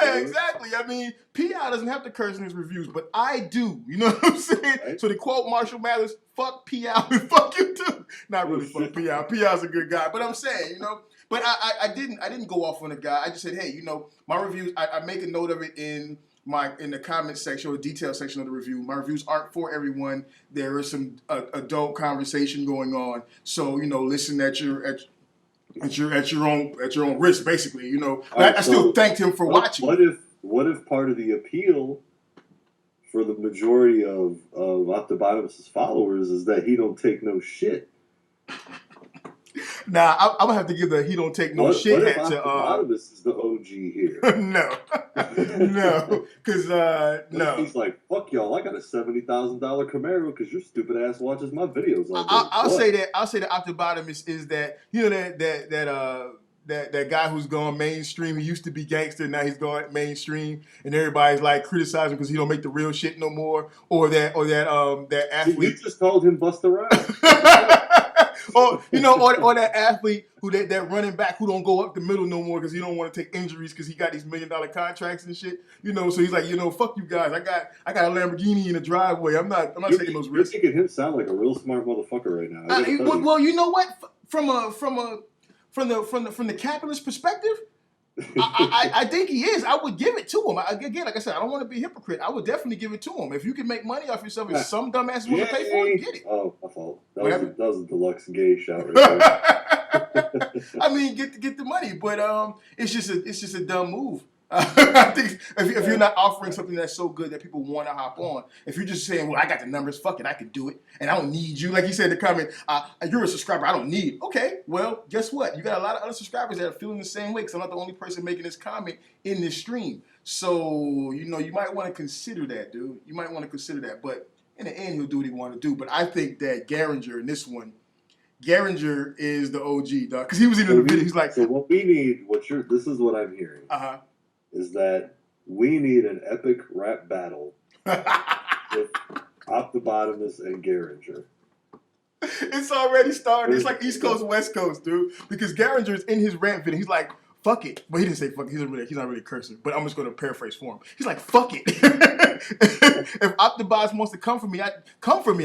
Yeah, exactly. I mean, P.I. doesn't have to curse in his reviews, but I do. You know what I'm saying? Right. So to quote Marshall Mathers, fuck P.I. and fuck you too. Not really fuck P.I. P.I.'s a good guy, but I'm saying, But I didn't go off on the guy. I just said, hey, my reviews. I make a note of it in the comment section or the detail section of the review. My reviews aren't for everyone. There is some adult conversation going on. So listen at your own risk, basically. But I still thanked him for watching. What if part of the appeal for the majority of Optibotimus' followers is that he don't take no shit? Nah, I'm gonna have to give the he don't take no shit hat to. Optibotimus is the OG here. No, because no. He's like, fuck y'all. I got a $70,000 Camaro because your stupid ass watches my videos. I'll say that Optibotimus is that that guy who's gone mainstream. He used to be gangster, now he's gone mainstream, and everybody's like criticizing because he don't make the real shit no more, or that athlete. You just called him Busta Rhymes. or that athlete that running back who don't go up the middle no more because he don't want to take injuries because he got these $1 million contracts and shit. So he's like, fuck you guys. I got a Lamborghini in the driveway. I'm not taking those risks. You're making him sound like a real smart motherfucker right now. Well, you know what? From the capitalist perspective, I think he is. I would give it to him. Again, like I said, I don't want to be a hypocrite. I would definitely give it to him. If you can make money off yourself and some dumbass want to pay for it, get it. Oh, my fault. That was a deluxe gay shout right there. I mean, get the money, but it's just a dumb move. I think if you're not offering something that's so good that people want to hop on, if you're just saying, well, I got the numbers, fuck it, I can do it, and I don't need you. Like you said in the comment, you're a subscriber, I don't need it. Okay, well, guess what? You got a lot of other subscribers that are feeling the same way because I'm not the only person making this comment in this stream. So, you might want to consider that, dude. You might want to consider that. But in the end, he'll do what he want to do. But I think that Garinger in this one, Garinger is the OG, dog. Because he was in the video. He's like, so what we need, this is what I'm hearing. Is that we need an epic rap battle with Optibotimus and Garinger. It's already started. It's like East Coast, West Coast, dude. Because Garinger's in his rant video. He's like, fuck it. Well, he didn't say fuck it. He's not really cursing. But I'm just going to paraphrase for him. He's like, fuck it. If Optibotimus wants to come for me.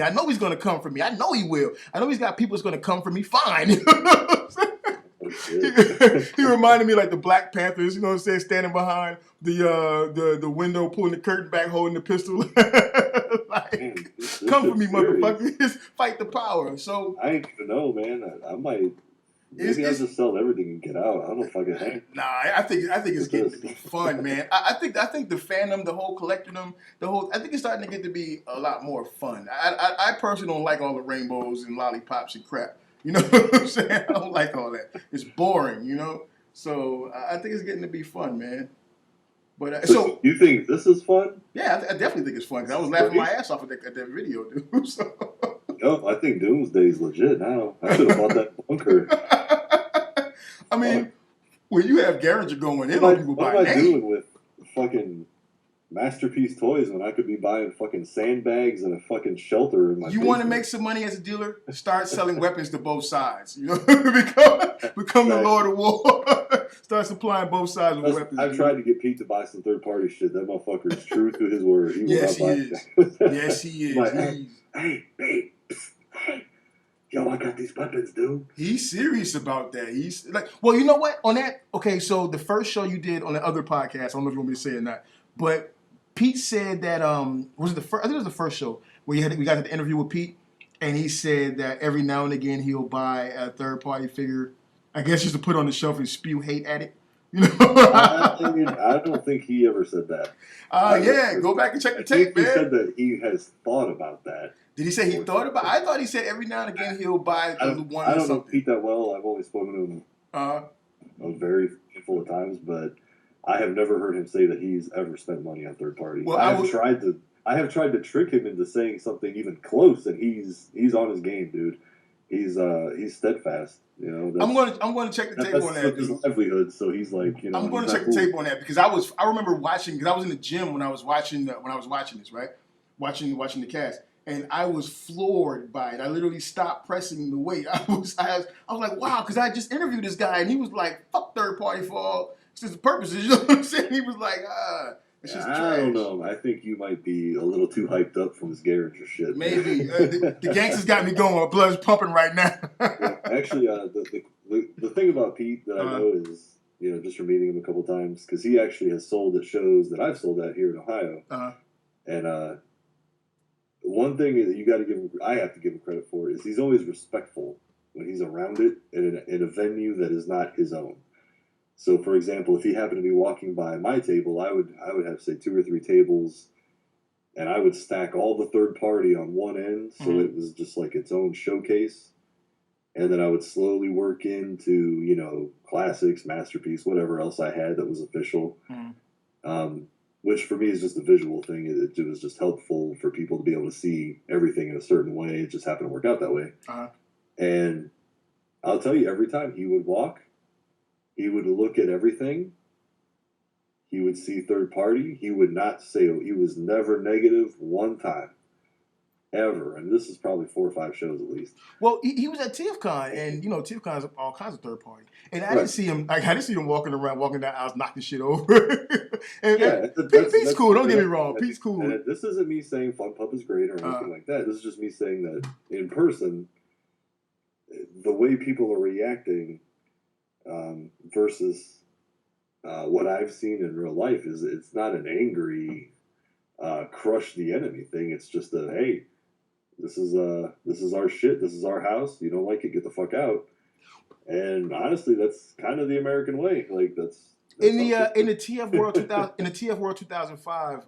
I know he's going to come for me. I know he will. I know he's got people that's going to come for me. Fine. He reminded me like the Black Panthers, you know what I'm saying, standing behind the window, pulling the curtain back, holding the pistol. Like, come for me, motherfucker. Just fight the power. So I ain't even know, man. I might. Maybe I'll just sell everything and get out. I don't fucking hang. Nah, I think it's getting to be fun, man. I think the fandom, the whole collectordom, I think it's starting to get to be a lot more fun. I personally don't like all the rainbows and lollipops and crap. You know what I'm saying? I don't like all that. It's boring, So I think it's getting to be fun, man. But so you think this is fun? Yeah, I definitely think it's fun because I was laughing my ass off at that video, dude. So. Yo, I think Doomsday's legit now. I should have bought that bunker. I mean, when you have Garinger going in on people by name. What am I doing with fucking Masterpiece Toys when I could be buying fucking sandbags and a fucking shelter in my You want to make some money as a dealer? Start selling weapons to both sides. Become the Lord of War. Start supplying both sides with weapons. I've tried to get Pete to buy some third-party shit. That motherfucker is true to his word. Yes, he is. Yes, he is. Like, hey, babe. Hey. Yo, I got these weapons, dude. He's serious about that. He's like, well, you know what? On that, okay, so the first show you did on the other podcast, I don't know if you want me to say it or not, but Pete said that was it the first? I think it was the first show where we got the interview with Pete, and he said that every now and again he'll buy a third party figure, I guess just to put on the shelf and spew hate at it. I don't think he ever said that. Yeah, go back and check the tape, man. He said that he has thought about that. Did he say he thought about? I thought he said every now and again he'll buy one. I don't know Pete that well. I've only spoken to him a very handful of times, but I have never heard him say that he's ever spent money on third party. Well, I have tried to trick him into saying something even close, and he's on his game, dude. He's steadfast. I'm going to check the tape on that. That's his livelihood. So he's like, I'm going to check the tape on that because I remember watching because I was in the gym when I was watching this, right? Watching the cast. And I was floored by it. I literally stopped pressing the weight. I was like, wow, because I just interviewed this guy, and he was like, fuck third party for all sense of purposes. You know what I'm saying? He was like, It's just I don't trash. know. I think you might be a little too hyped up from this Garinger shit. Maybe the gangsters got me going. My blood's pumping right now. Yeah, actually, the thing about Pete that I know is, just from meeting him a couple times, because he actually has sold at shows that I've sold at here in Ohio. And one thing that I have to give him credit for, is he's always respectful when he's around it in a venue that is not his own. So, for example, if he happened to be walking by my table, I would have, say, 2 or 3 tables, and I would stack all the third party on one end, so it was just like its own showcase. And then I would slowly work into, classics, masterpiece, whatever else I had that was official. Which for me is just a visual thing. It was just helpful for people to be able to see everything in a certain way. It just happened to work out that way. And I'll tell you, every time he would walk, he would look at everything. He would see third party. He would not say, he was never negative one time. Ever. And this is probably 4 or 5 shows at least. Well, he was at TFCon, and TFCon's all kinds of third party. And I didn't see him walking down aisles knocking shit over. Pete's cool, don't get me wrong. Pete's cool. And this isn't me saying Fun Pup is great or anything like that. This is just me saying that in person, the way people are reacting versus what I've seen in real life is it's not an angry crush the enemy thing. It's just a, hey, this is our shit. This is our house. You don't like it, get the fuck out. And honestly, that's kind of the American way. Like that's in the TF World 2000 in the TF World 2005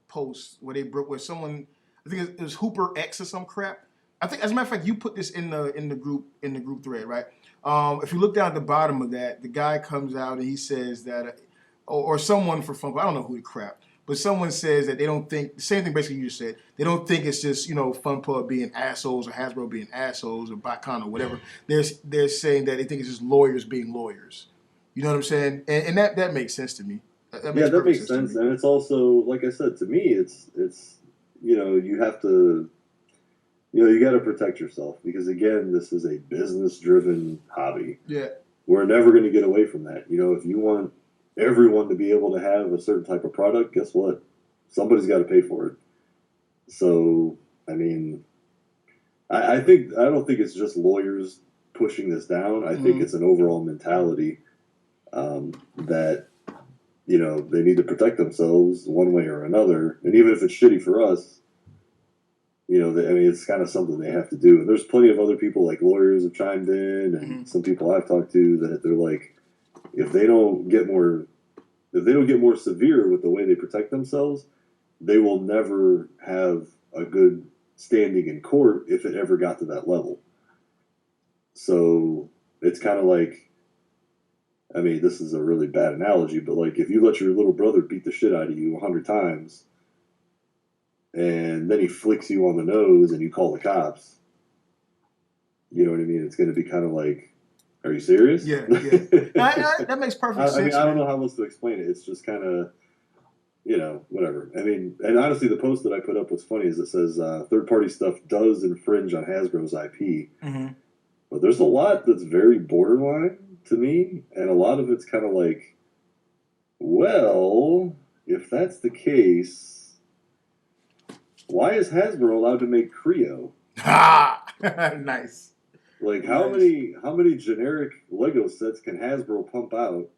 post where someone, I think it was Hooper X or some crap. I think, as a matter of fact, you put this in the group thread, right? If you look down at the bottom of that, the guy comes out and he says that, or someone for fun, I don't know who the crap. But someone says that they don't think, the same thing basically you just said, they don't think it's just, Fun Pub being assholes or Hasbro being assholes or BotCon or whatever. They're saying that they think it's just lawyers being lawyers. You know what I'm saying? And that makes sense to me. That makes sense. And it's also, like I said, to me, it's you have to, you got to protect yourself because, again, this is a business-driven hobby. Yeah. We're never going to get away from that. If you want everyone to be able to have a certain type of product, guess what? Somebody's got to pay for it. So, I mean, I don't think it's just lawyers pushing this down. I think it's an overall mentality that, they need to protect themselves one way or another. And even if it's shitty for us, it's kind of something they have to do. And there's plenty of other people, like lawyers have chimed in, and some people I've talked to that they're like, if they don't get more severe with the way they protect themselves, they will never have a good standing in court if it ever got to that level. So it's kind of like, this is a really bad analogy, but like if you let your little brother beat the shit out of you 100 times, and then he flicks you on the nose and you call the cops, you know what I mean? It's going to be kind of like, are you serious? Yeah. That makes perfect sense. I don't know how else to explain it. It's just kind of, whatever. And honestly, the post that I put up, what's funny is it says third-party stuff does infringe on Hasbro's IP. But there's a lot that's very borderline to me, and a lot of it's kind of like, well, if that's the case, why is Hasbro allowed to make Creo? Nice. Like how many generic Lego sets can Hasbro pump out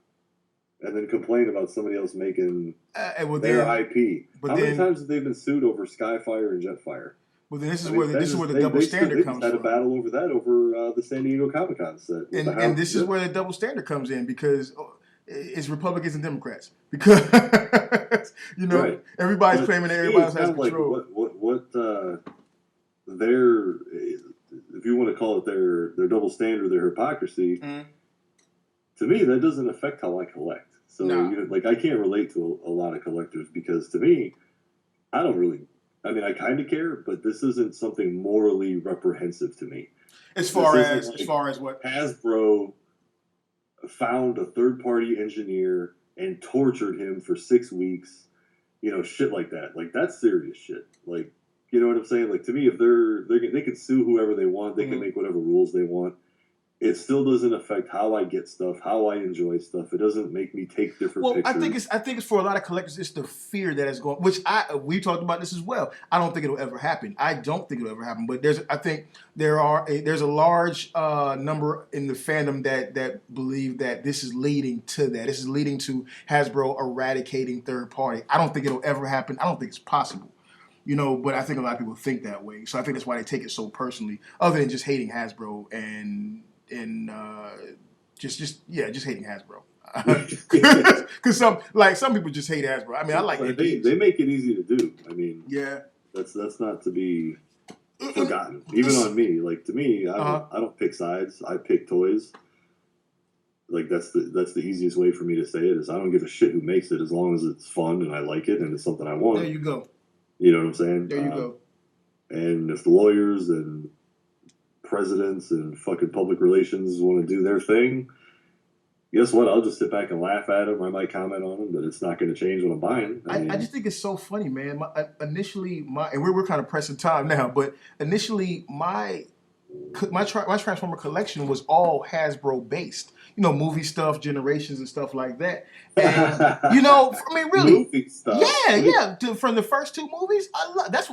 and then complain about somebody else making their IP? How many times have they been sued over Skyfire and Jetfire? Well, then this is where the double standard comes from. Had a battle over that over the San Diego Comic-Con set. And this is where the double standard comes in because it's Republicans and Democrats. Because right. Everybody's claiming that everybody else has control. Like what their, if you want to call it their double standard, their hypocrisy, to me that doesn't affect how I collect. So I can't relate to a lot of collectors because to me, I don't really. I kind of care, but this isn't something morally reprehensive to me. As far as what Hasbro found a third-party engineer and tortured him for 6 weeks, shit like that. Like that's serious shit. Like, you know what I'm saying? Like to me, if they can sue whoever they want, they can make whatever rules they want. it still doesn't affect how I get stuff, how I enjoy stuff. It doesn't make me take different Well, pictures. I think it's for a lot of collectors. It's the fear that is going, which we talked about this as well. I don't think it'll ever happen. I don't think it'll ever happen. But I think there's a large number in the fandom that believe that this is leading to that. This is leading to Hasbro eradicating third party. I don't think it'll ever happen. I don't think it's possible. But I think a lot of people think that way. So I think that's why they take it so personally, other than just hating Hasbro and just hating Hasbro. Because some people just hate Hasbro. I mean, I like they make it easy to do. I mean, yeah, that's not to be forgotten. Even on me, like to me, I don't pick sides. I pick toys. Like that's the easiest way for me to say it is I don't give a shit who makes it as long as it's fun and I like it and it's something I want. There you go. You know what I'm saying? There you go. And if the lawyers and presidents and fucking public relations want to do their thing, guess what? I'll just sit back and laugh at them. I might comment on them, but it's not going to change what I'm buying. I just think it's so funny, man. And we're kind of pressing time now, but initially my Transformer collection was all Hasbro based. Movie stuff, Generations, and stuff like that. And I mean, really, movie stuff. Yeah. From the first two movies, that's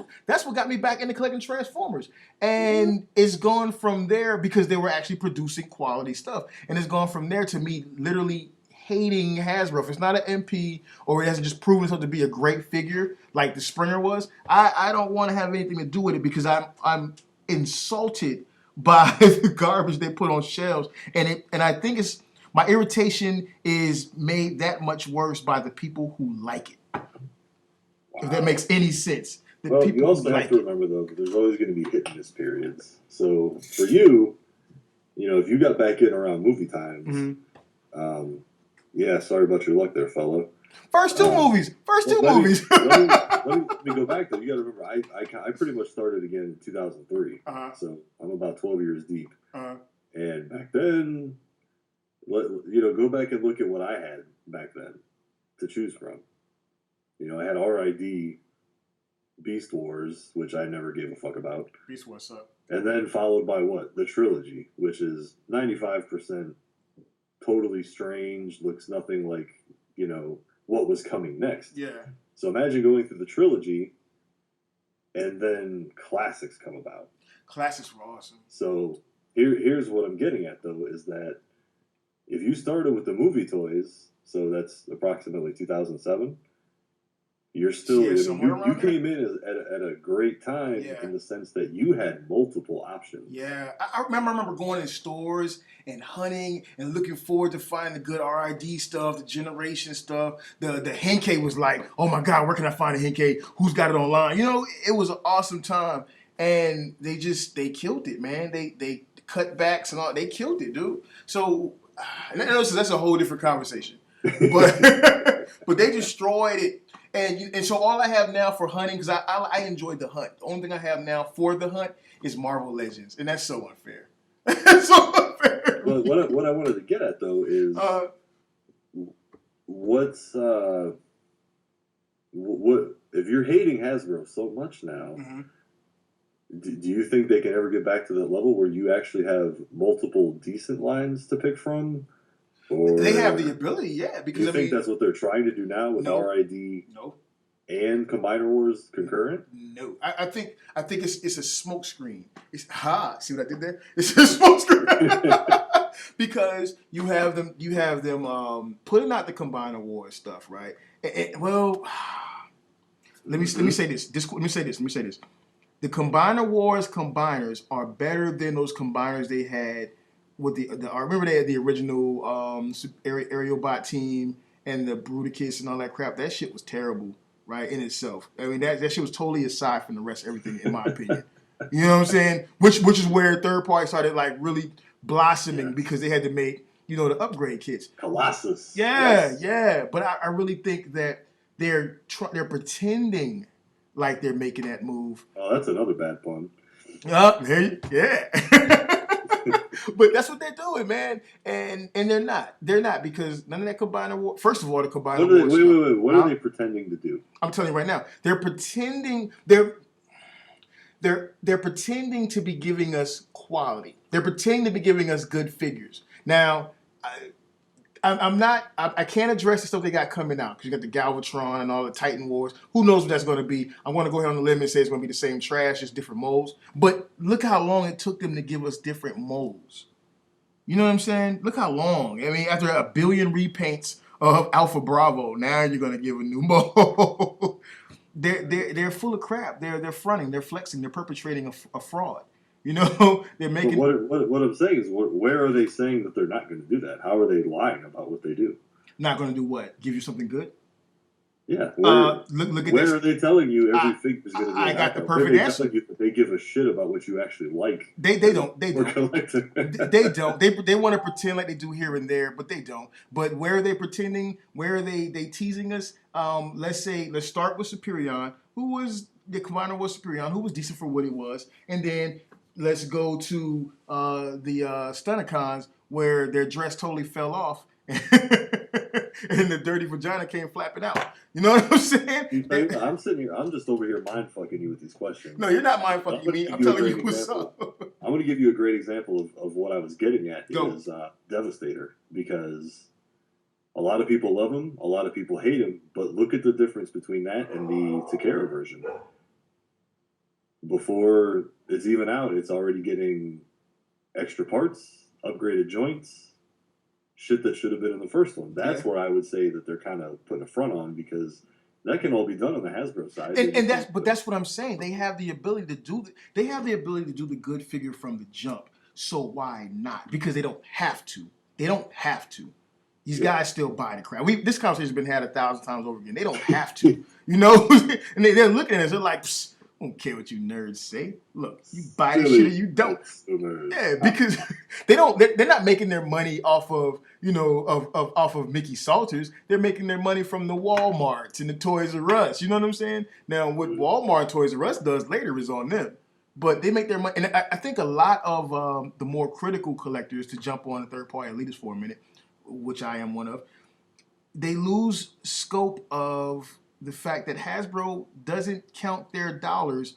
what got me back into collecting Transformers. And it's gone from there because they were actually producing quality stuff, and it's gone from there to me literally hating Hasbro. If it's not an MP or it hasn't just proven itself to be a great figure like the Springer was, I don't want to have anything to do with it because I'm insulted by the garbage they put on shelves, and I think my irritation is made that much worse by the people who like it. Wow. If that makes any sense. You also have to remember though, there's always going to be hit and miss periods. So for you, if you got back in around movie times, yeah, sorry about your luck there, fella. First two movies. Let me go back though. You got to remember, I pretty much started again in 2003. So I'm about 12 years deep. And back then, go back and look at what I had back then to choose from. I had RID, Beast Wars, which I never gave a fuck about. Beast Wars up. And then followed by what? The trilogy, which is 95% totally strange, looks nothing like, what was coming next. Yeah. So imagine going through the trilogy and then classics come about. Classics were awesome. So here's what I'm getting at though, is that if you started with the movie toys, so that's approximately 2007, you're still, you came in at a great time in the sense that you had multiple options. Yeah. I remember going in stores and hunting and looking forward to finding the good RID stuff, the Generation stuff. The Henkei was like, oh my God, where can I find a Henkei? Who's got it online? It was an awesome time. And they killed it, man. They cut backs and all. They killed it, dude. So, that's a whole different conversation. But they destroyed it. And so all I have now for hunting, because I enjoyed the hunt. The only thing I have now for the hunt is Marvel Legends, and that's so unfair. That's so unfair. Well, what I wanted to get at though is what if you're hating Hasbro so much now? Mm-hmm. Do you think they can ever get back to that level where you actually have multiple decent lines to pick from? Or they have the ability, yeah. Because you think that's what they're trying to do now with RID and Combiner Wars concurrent? No, I think it's a smoke screen. See what I did there? It's a smoke screen because you have them putting out the Combiner Wars stuff, right? Well, let me say this. Let me say this. The Combiner Wars combiners are better than those combiners they had. With I remember they had the original aerial bot team and the Bruticus and all that crap. That shit was terrible, right, in itself. I mean, that shit was totally aside from the rest of everything, in my opinion. You know what I'm saying? Which is where third party started like really blossoming because they had to make the upgrade kits. Colossus. Yeah. But I really think that they're pretending like they're making that move. Oh, that's another bad pun. Yeah. But that's what they're doing, man, and they're not because none of that Combiner War. First of all, the Combiner War. Wait. What are they pretending to do? I'm telling you right now, they're pretending. They're pretending to be giving us quality. They're pretending to be giving us good figures. Now, I can't address the stuff they got coming out because you got the Galvatron and all the Titan Wars. Who knows what that's going to be? I want to go ahead on the limb and say it's going to be the same trash, just different molds. But look how long it took them to give us different molds. You know what I'm saying? Look how long. I mean, after a billion repaints of Alpha Bravo, now you're going to give a new mold. They're full of crap. They're fronting. They're flexing. They're perpetrating a fraud. You know, they're making. But what I'm saying is, where are they saying that they're not going to do that? How are they lying about what they do? Not going to do what? Give you something good? Yeah. Look at where this. are they telling you every figure is going to be? I got the perfect answer. They give a shit about what you actually like. They don't. They don't. They don't. They want to pretend like they do here and there, but they don't. But where are they pretending? Where are they teasing us? Let's start with Superion, who was the commander was Superion, who was decent for what he was, and then let's go to the Stunnicons where their dress totally fell off. And the dirty vagina came flapping out. You know what I'm saying? I'm sitting here. I'm just over here mind fucking you with these questions. No, you're not mind fucking me. I'm telling you what's up. I'm going to give you a great example of what I was getting at. Is Devastator, because a lot of people love him, a lot of people hate him, but look at the difference between that and the Takara version. Before it's even out, it's already getting extra parts, upgraded joints. Shit that should have been in the first one. That's where I would say that they're kind of putting a front on, because that can all be done on the Hasbro side. And that's what I'm saying. They have the ability to do the good figure from the jump. So why not? Because they don't have to. They don't have to. These guys still buy the crap. This conversation's been had 1,000 times over again. They don't have to. You know? And they're looking at us. They're like, psst. I don't care what you nerds say. Look, you buy this shit or you don't. Yeah, because they're not making their money off of, off of Mickey Salters. They're making their money from the Walmarts and the Toys R Us. You know what I'm saying? Now, what Walmart Toys R Us does later is on them. But they make their money. And I think a lot of the more critical collectors, to jump on the third-party elitists for a minute, which I am one of, they lose scope of the fact that Hasbro doesn't count their dollars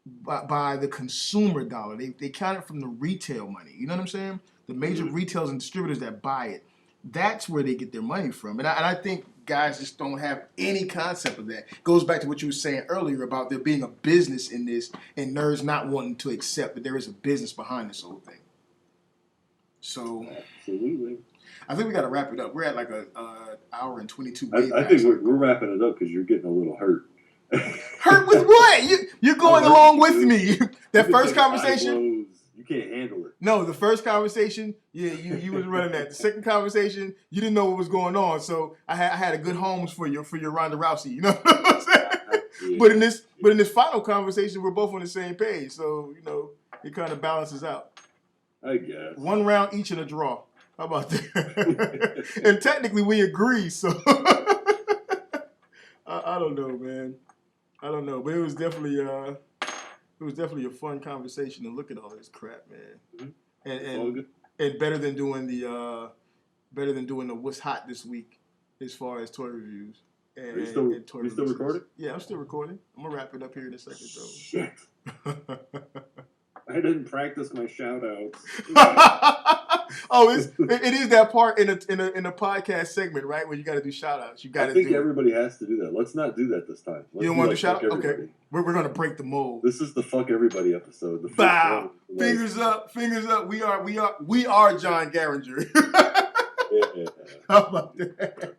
by the consumer dollar. They count it from the retail money. You know what I'm saying? The major retailers and distributors that buy it. That's where they get their money from. And I think guys just don't have any concept of that. Goes back to what you were saying earlier about there being a business in this and nerds not wanting to accept that there is a business behind this whole thing. So, absolutely. I think we got to wrap it up. We're at like an hour and 22 minutes. I think we're wrapping it up because you're getting a little hurt. Hurt with what? You're going along with me. That first conversation. You can't handle it. No, the first conversation, you was running that. The second conversation, you didn't know what was going on. So I had a good homes for your Ronda Rousey. You know what I'm saying? Yeah. But in this final conversation, we're both on the same page. So it kind of balances out. I guess 1 round each in a draw. How about that? And technically we agree, so I don't know, man. I don't know, but it was definitely a fun conversation to look at all this crap, man. Mm-hmm. And better than doing the what's hot this week as far as toy reviews. And, Are you still recording? Yeah, I'm still recording. I'm gonna wrap it up here in a second, though. Shit. I didn't practice my shout outs. Oh, it is that part in a podcast segment, right? Where you got to do shout outs. I think everybody has to do that. Let's not do that this time. You don't want to do shout outs? Okay. We're going to break the mold. This is the fuck everybody episode. Bow. Fingers up. We are John Garinger. Yeah. How about that?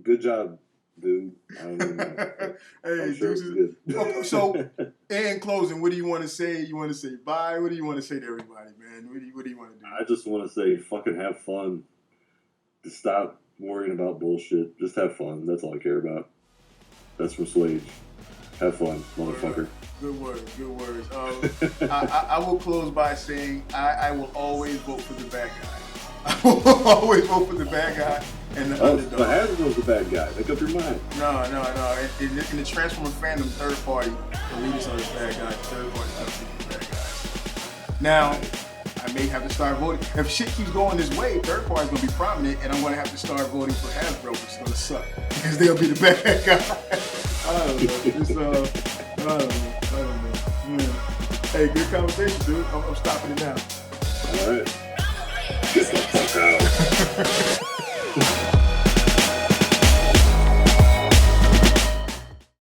Good job, dude. I don't even know. Hey, sure it's good. Okay, so, in closing, what do you want to say? You want to say bye? What do you want to say to everybody, man? What do you want to do? I just want to say fucking have fun. Just stop worrying about bullshit. Just have fun. That's all I care about. That's from Slade. Have fun, motherfucker. Good words. I will close by saying I will always vote for the bad guy. I will always vote for the bad guy and the underdog. But Hasbro's the bad guy. Make up your mind. No. In the Transformer fandom, third party, the leaders are the bad guys. Third party are the bad guys. Now, I may have to start voting. If shit keeps going this way, third party's going to be prominent, and I'm going to have to start voting for Hasbro, which is going to suck. Because they'll be the bad guy. I don't know. I don't know. Hey, good conversation, dude. I'm stopping it now. All right.